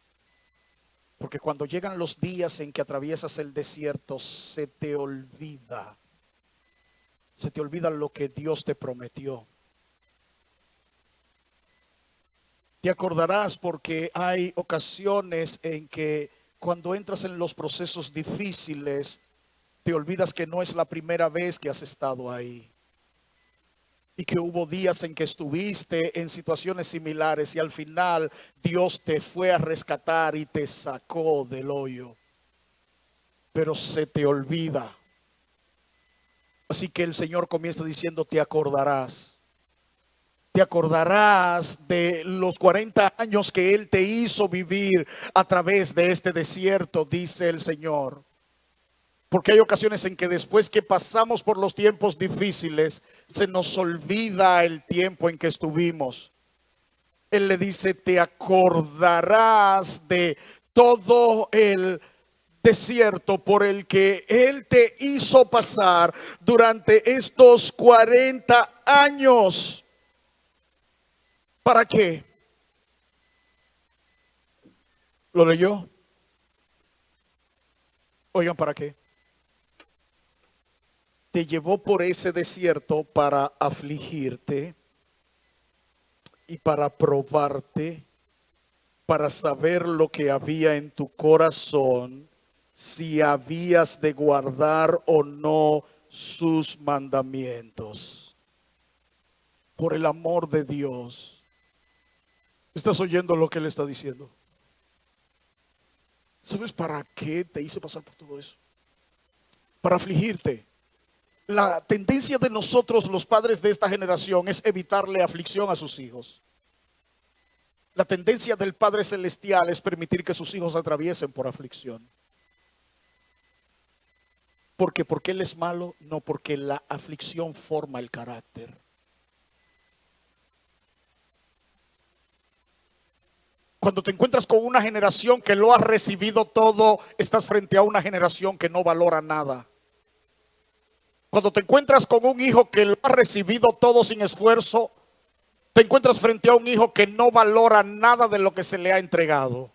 Porque cuando llegan los días en que atraviesas el desierto, se te olvida. Se te olvida lo que Dios te prometió. Te acordarás porque hay ocasiones en que cuando entras en los procesos difíciles, te olvidas que no es la primera vez que has estado ahí. Y que hubo días en que estuviste en situaciones similares y al final Dios te fue a rescatar y te sacó del hoyo. Pero se te olvida. Así que el Señor comienza diciendo: te acordarás. Te acordarás de los 40 años que Él te hizo vivir a través de este desierto, dice el Señor. Porque hay ocasiones en que después que pasamos por los tiempos difíciles, se nos olvida el tiempo en que estuvimos. Él le dice: te acordarás de todo el desierto por el que Él te hizo pasar durante estos 40 años. ¿Para qué? ¿Lo leyó? Oigan, ¿para qué? Te llevó por ese desierto para afligirte y para probarte, para saber lo que había en tu corazón, si habías de guardar o no sus mandamientos. Por el amor de Dios. ¿Estás oyendo lo que Él está diciendo? ¿Sabes para qué te hice pasar por todo eso? Para afligirte. La tendencia de nosotros, los padres de esta generación, es evitarle aflicción a sus hijos. La tendencia del Padre Celestial es permitir que sus hijos atraviesen por aflicción. Porque Él es malo, no, porque la aflicción forma el carácter. Cuando te encuentras con una generación que lo ha recibido todo, estás frente a una generación que no valora nada. Cuando te encuentras con un hijo que lo ha recibido todo sin esfuerzo, te encuentras frente a un hijo que no valora nada de lo que se le ha entregado.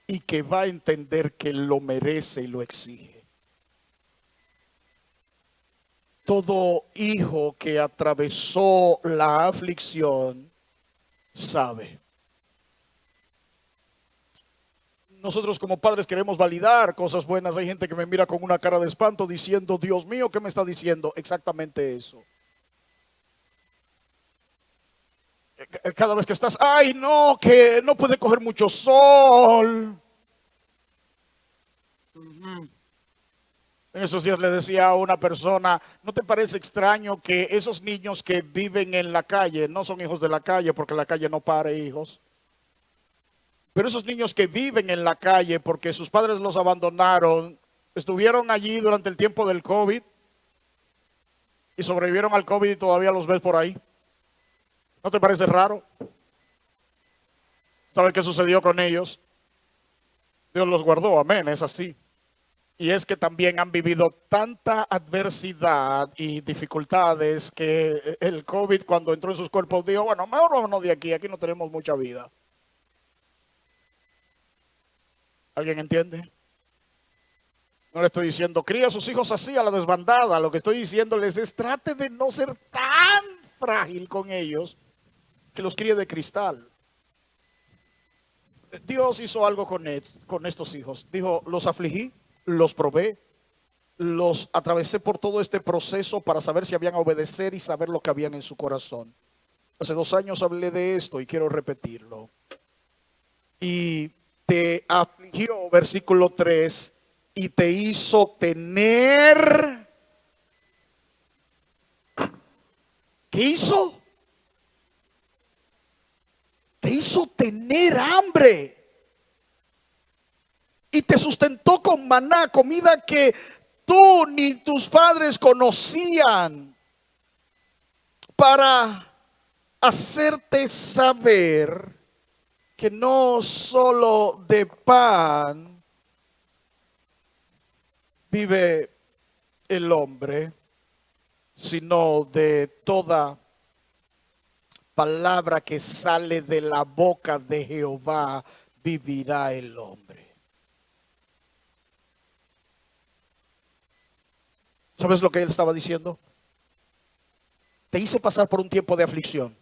Y que va a entender que lo merece y lo exige. Todo hijo que atravesó la aflicción sabe. Nosotros como padres queremos validar cosas buenas. Hay gente que me mira con una cara de espanto diciendo, Dios mío, ¿qué me está diciendo? Exactamente eso. Cada vez que estás, ay no, que no puede coger mucho sol. En esos días le decía a una persona, ¿no te parece extraño que esos niños que viven en la calle, no son hijos de la calle porque la calle no pare hijos? Pero esos niños que viven en la calle porque sus padres los abandonaron, estuvieron allí durante el tiempo del COVID y sobrevivieron al COVID y todavía los ves por ahí. ¿No te parece raro? ¿Sabes qué sucedió con ellos? Dios los guardó, amén, es así. Y es que también han vivido tanta adversidad y dificultades que el COVID, cuando entró en sus cuerpos, dijo, bueno, mejor vámonos de aquí, aquí no tenemos mucha vida. ¿Alguien entiende? No le estoy diciendo, cría a sus hijos así a la desbandada. Lo que estoy diciéndoles es, trate de no ser tan frágil con ellos que los críe de cristal. Dios hizo algo con estos hijos. Dijo, los afligí, los probé, los atravesé por todo este proceso para saber si habían a obedecer y saber lo que habían en su corazón. Hace 2 años hablé de esto y quiero repetirlo. Y te afligió, versículo 3, y te hizo tener. ¿Qué hizo? Te hizo tener hambre. Y te sustentó con maná, comida que tú ni tus padres conocían, para hacerte saber que no solo de pan vive el hombre, sino de toda palabra que sale de la boca de Jehová vivirá el hombre. ¿Sabes lo que él estaba diciendo? Te hice pasar por un tiempo de aflicción.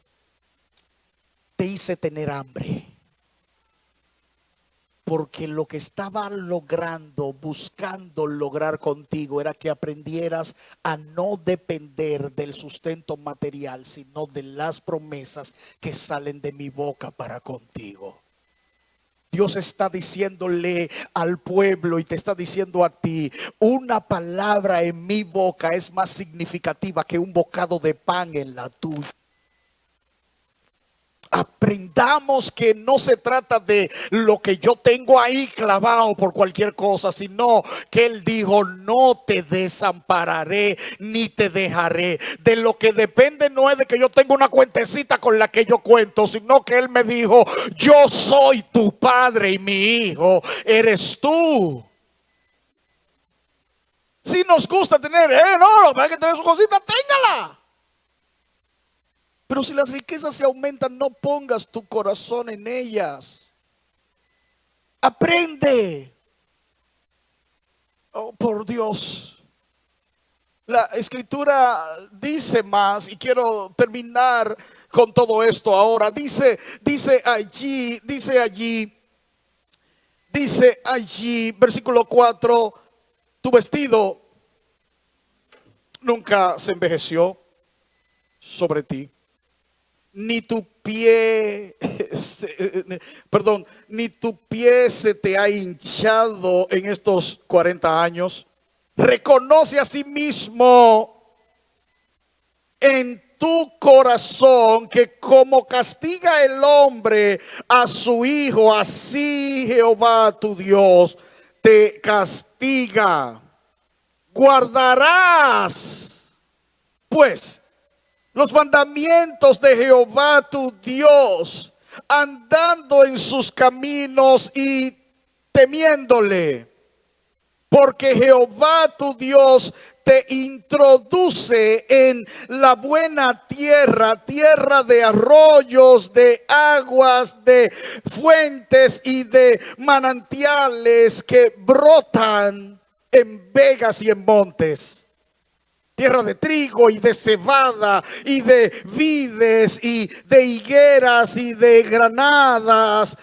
Te hice tener hambre. Porque lo que estaba logrando, buscando lograr contigo, era que aprendieras a no depender del sustento material, sino de las promesas que salen de mi boca para contigo. Dios está diciéndole al pueblo y te está diciendo a ti, una palabra en mi boca es más significativa que un bocado de pan en la tuya. Aprende aprendamos que no se trata de lo que yo tengo ahí clavado por cualquier cosa, sino que Él dijo: no te desampararé ni te dejaré. De lo que depende no es de que yo tenga una cuentecita con la que yo cuento, sino que Él me dijo: yo soy tu padre y mi hijo eres tú. Si nos gusta tener, no, lo que hay que tener su cosita, téngala. Pero si las riquezas se aumentan, no pongas tu corazón en ellas. Aprende. Oh, por Dios. La escritura dice más, y quiero terminar con todo esto ahora. Dice allí, versículo 4, tu vestido nunca se envejeció sobre ti, ni tu pie, ni tu pie se te ha hinchado en estos 40 años. Reconoce a sí mismo en tu corazón que como castiga el hombre a su hijo, así Jehová tu Dios te castiga. Guardarás pues los mandamientos de Jehová tu Dios, andando en sus caminos y temiéndole, porque Jehová tu Dios te introduce en la buena tierra, tierra de arroyos, de aguas, de fuentes y de manantiales que brotan en vegas y en montes. Tierra de trigo y de cebada y de vides y de higueras y de granados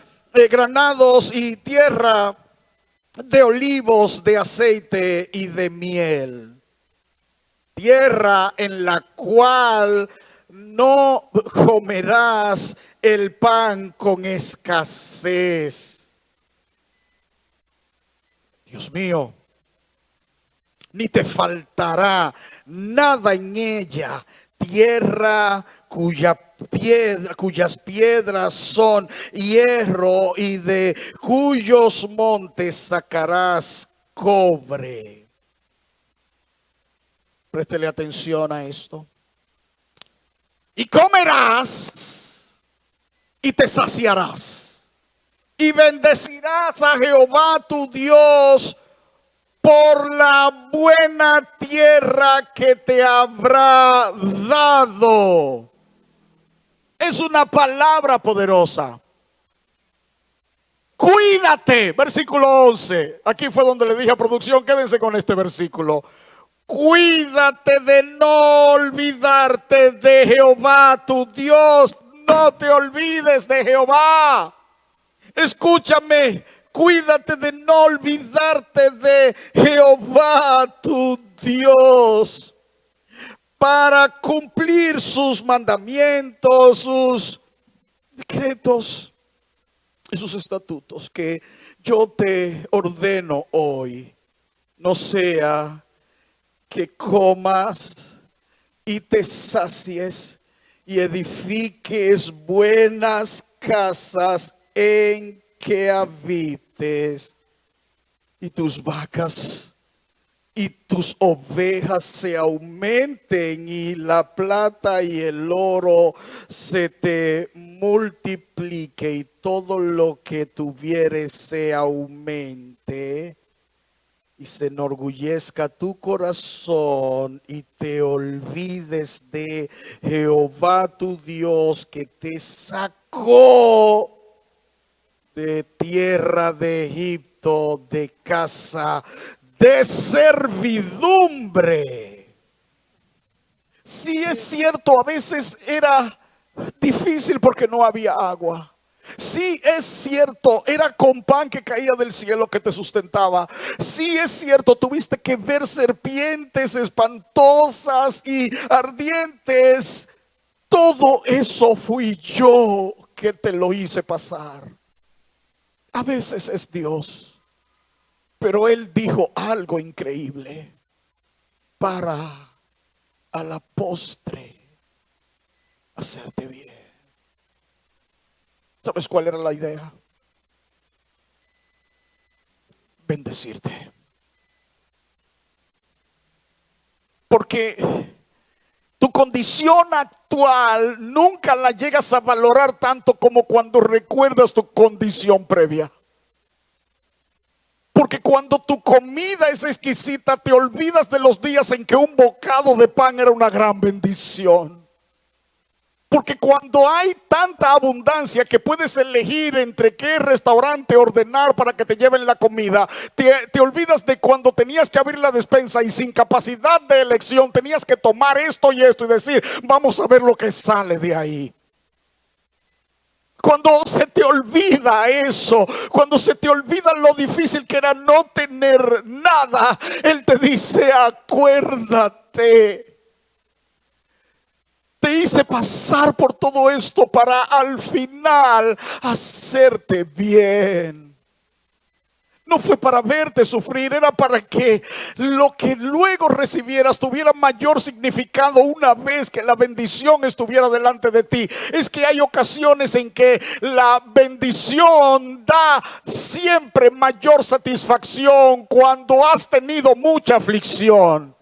y tierra de olivos, de aceite y de miel. Tierra en la cual no comerás el pan con escasez. Dios mío. Ni te faltará nada en ella. Tierra cuyas piedras son hierro y de cuyos montes sacarás cobre. Préstele atención a esto. Y comerás y te saciarás y bendecirás a Jehová tu Dios por la buena tierra que te habrá dado. Es una palabra poderosa. Cuídate, versículo 11. Aquí fue donde le dije a producción, quédense con este versículo. Cuídate de no olvidarte de Jehová tu Dios. No te olvides de Jehová. Escúchame. Cuídate de no olvidarte de Jehová tu Dios para cumplir sus mandamientos, sus decretos y sus estatutos que yo te ordeno hoy. No sea que comas y te sacies y edifiques buenas casas en que habites, y tus vacas y tus ovejas se aumenten, y la plata y el oro se te multiplique, y todo lo que tuvieres se aumente, y se enorgullezca tu corazón, y te olvides de Jehová tu Dios, que te sacó de tierra de Egipto, de casa de servidumbre. Sí, es cierto, a veces era difícil porque no había agua. Sí, es cierto, era con pan que caía del cielo que te sustentaba. Sí, es cierto, tuviste que ver serpientes espantosas y ardientes. Todo eso fui yo que te lo hice pasar. A veces es Dios, pero Él dijo algo increíble: para a la postre hacerte bien. ¿Sabes cuál era la idea? Bendecirte. Porque tu condición actual nunca la llegas a valorar tanto como cuando recuerdas tu condición previa. Porque cuando tu comida es exquisita, te olvidas de los días en que un bocado de pan era una gran bendición. Porque cuando hay tanta abundancia que puedes elegir entre qué restaurante ordenar para que te lleven la comida, te olvidas de cuando tenías que abrir la despensa y sin capacidad de elección tenías que tomar esto y esto y decir, vamos a ver lo que sale de ahí. Cuando se te olvida eso, cuando se te olvida lo difícil que era no tener nada, Él te dice, acuérdate. Te hice pasar por todo esto para al final hacerte bien. No fue para verte sufrir, era para que lo que luego recibieras tuviera mayor significado una vez que la bendición estuviera delante de ti. Es que hay ocasiones en que la bendición da siempre mayor satisfacción cuando has tenido mucha aflicción.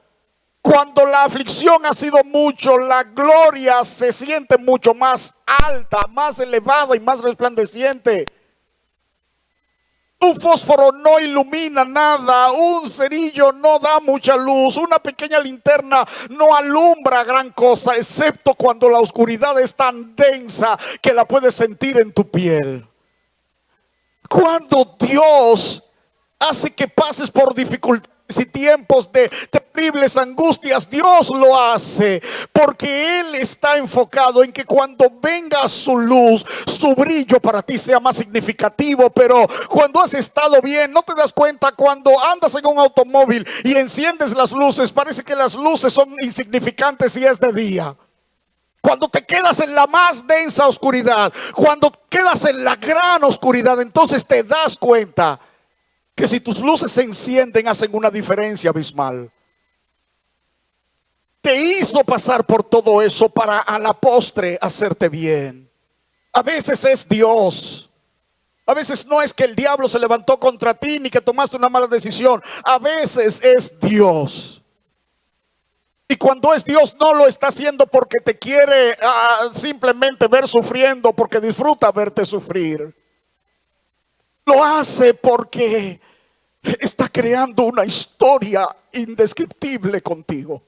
Cuando la aflicción ha sido mucho, la gloria se siente mucho más alta, más elevada y más resplandeciente. Un fósforo no ilumina nada, un cerillo no da mucha luz, una pequeña linterna no alumbra gran cosa, excepto cuando la oscuridad es tan densa que la puedes sentir en tu piel. Cuando Dios hace que pases por dificultades y tiempos de terribles angustias, Dios lo hace porque Él está enfocado en que cuando venga su luz, su brillo para ti sea más significativo. Pero cuando has estado bien, no te das cuenta cuando andas en un automóvil y enciendes las luces, parece que las luces son insignificantes si es de día. Cuando te quedas en la más densa oscuridad, cuando quedas en la gran oscuridad, entonces te das cuenta que si tus luces se encienden hacen una diferencia abismal. Te hizo pasar por todo eso para a la postre hacerte bien. A veces es Dios. A veces no es que el diablo se levantó contra ti ni que tomaste una mala decisión. A veces es Dios. Y cuando es Dios no lo está haciendo porque te quiere simplemente ver sufriendo, porque disfruta verte sufrir. Lo hace porque está creando una historia indescriptible contigo.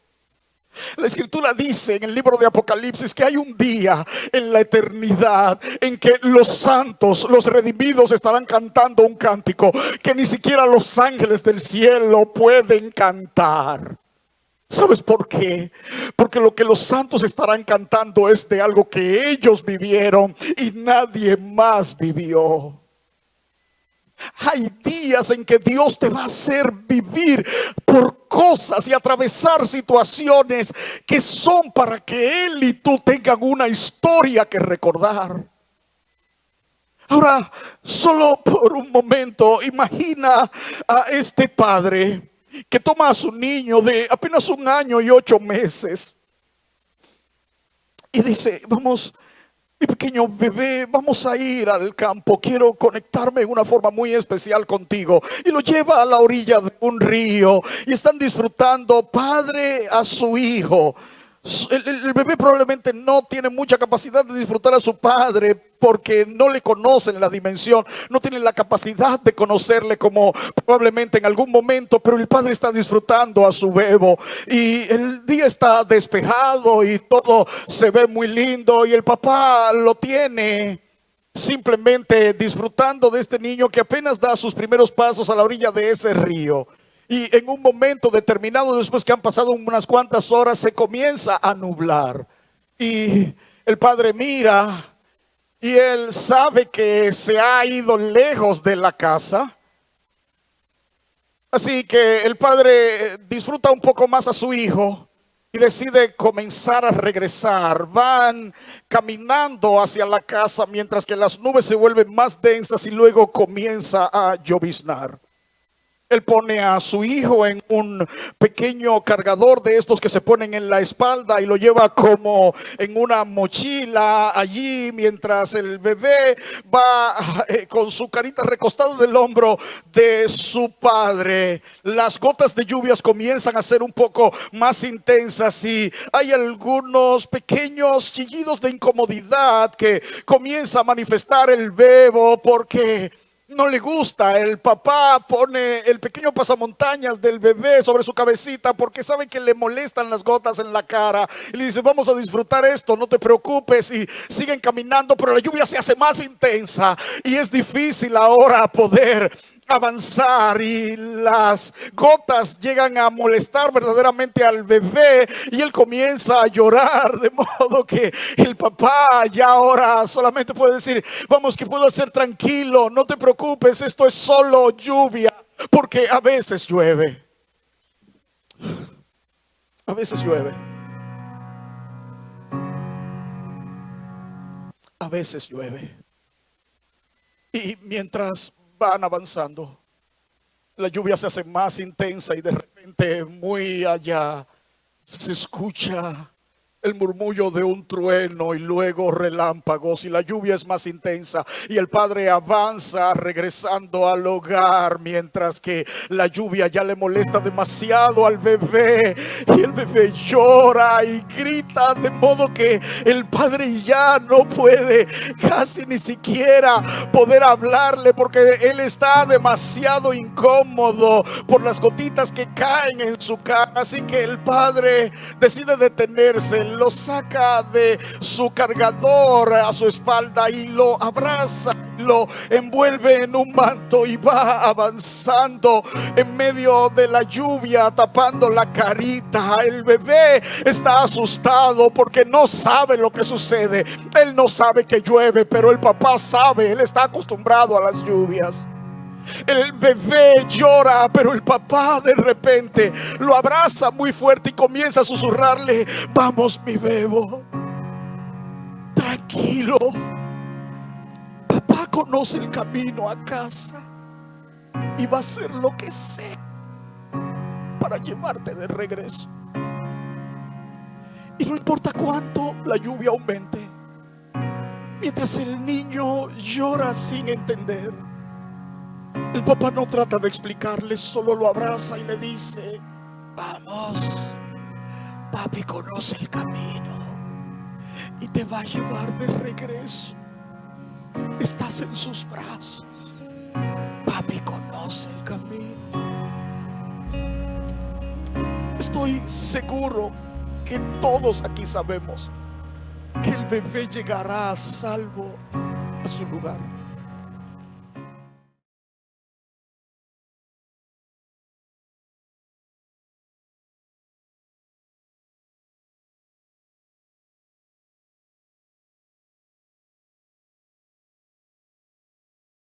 La escritura dice en el libro de Apocalipsis que hay un día en la eternidad en que los santos, los redimidos estarán cantando un cántico que ni siquiera los ángeles del cielo pueden cantar. ¿Sabes por qué? Porque lo que los santos estarán cantando es de algo que ellos vivieron y nadie más vivió. Hay días en que Dios te va a hacer vivir por cosas y atravesar situaciones que son para que Él y tú tengan una historia que recordar. Ahora, solo por un momento, imagina a este padre que toma a su niño de apenas 1 año y 8 meses y dice, vamos, mi pequeño bebé, vamos a ir al campo, quiero conectarme de una forma muy especial contigo. Y lo lleva a la orilla de un río y están disfrutando padre a su hijo. El bebé probablemente no tiene mucha capacidad de disfrutar a su padre porque no le conocen la dimensión, no tienen la capacidad de conocerle como probablemente en algún momento, pero el padre está disfrutando a su bebo y el día está despejado y todo se ve muy lindo y el papá lo tiene simplemente disfrutando de este niño que apenas da sus primeros pasos a la orilla de ese río. Y en un momento determinado, después que han pasado unas cuantas horas, se comienza a nublar. Y el padre mira y él sabe que se ha ido lejos de la casa. Así que el padre disfruta un poco más a su hijo y decide comenzar a regresar. Van caminando hacia la casa mientras que las nubes se vuelven más densas y luego comienza a lloviznar. Él pone a su hijo en un pequeño cargador de estos que se ponen en la espalda y lo lleva como en una mochila allí, mientras el bebé va con su carita recostada del hombro de su padre. Las gotas de lluvias comienzan a ser un poco más intensas y hay algunos pequeños chillidos de incomodidad que comienza a manifestar el bebo porque no le gusta. El papá pone el pequeño pasamontañas del bebé sobre su cabecita porque sabe que le molestan las gotas en la cara. Y le dice: vamos a disfrutar esto, no te preocupes. Y siguen caminando, pero la lluvia se hace más intensa y es difícil ahora poder avanzar y las gotas llegan a molestar verdaderamente al bebé y él comienza a llorar, de modo que el papá ya ahora solamente puede decir: vamos, que puedo hacer tranquilo, no te preocupes, esto es solo lluvia, porque a veces llueve, a veces llueve, a veces llueve. Y mientras van avanzando, la lluvia se hace más intensa y de repente muy allá se escucha el murmullo de un trueno y luego relámpagos y la lluvia es más intensa y el padre avanza regresando al hogar mientras que la lluvia ya le molesta demasiado al bebé y el bebé llora y grita, de modo que el padre ya no puede casi ni siquiera poder hablarle porque él está demasiado incómodo por las gotitas que caen en su cara. Así que el padre decide detenerse, lo saca de su cargador a su espalda y lo abraza, lo envuelve en un manto y va avanzando en medio de la lluvia tapando la carita. El bebé está asustado porque no sabe lo que sucede. Él no sabe que llueve, pero el papá sabe, él está acostumbrado a las lluvias. El bebé llora, pero el papá de repente lo abraza muy fuerte y comienza a susurrarle: vamos, mi bebo, tranquilo, papá conoce el camino a casa y va a hacer lo que sea para llevarte de regreso. Y no importa cuánto la lluvia aumente, mientras el niño llora sin entender, el papá no trata de explicarle, solo lo abraza y le dice: vamos, papi conoce el camino y te va a llevar de regreso. Estás en sus brazos, papi conoce el camino. Estoy seguro que todos aquí sabemos que el bebé llegará a salvo a su lugar.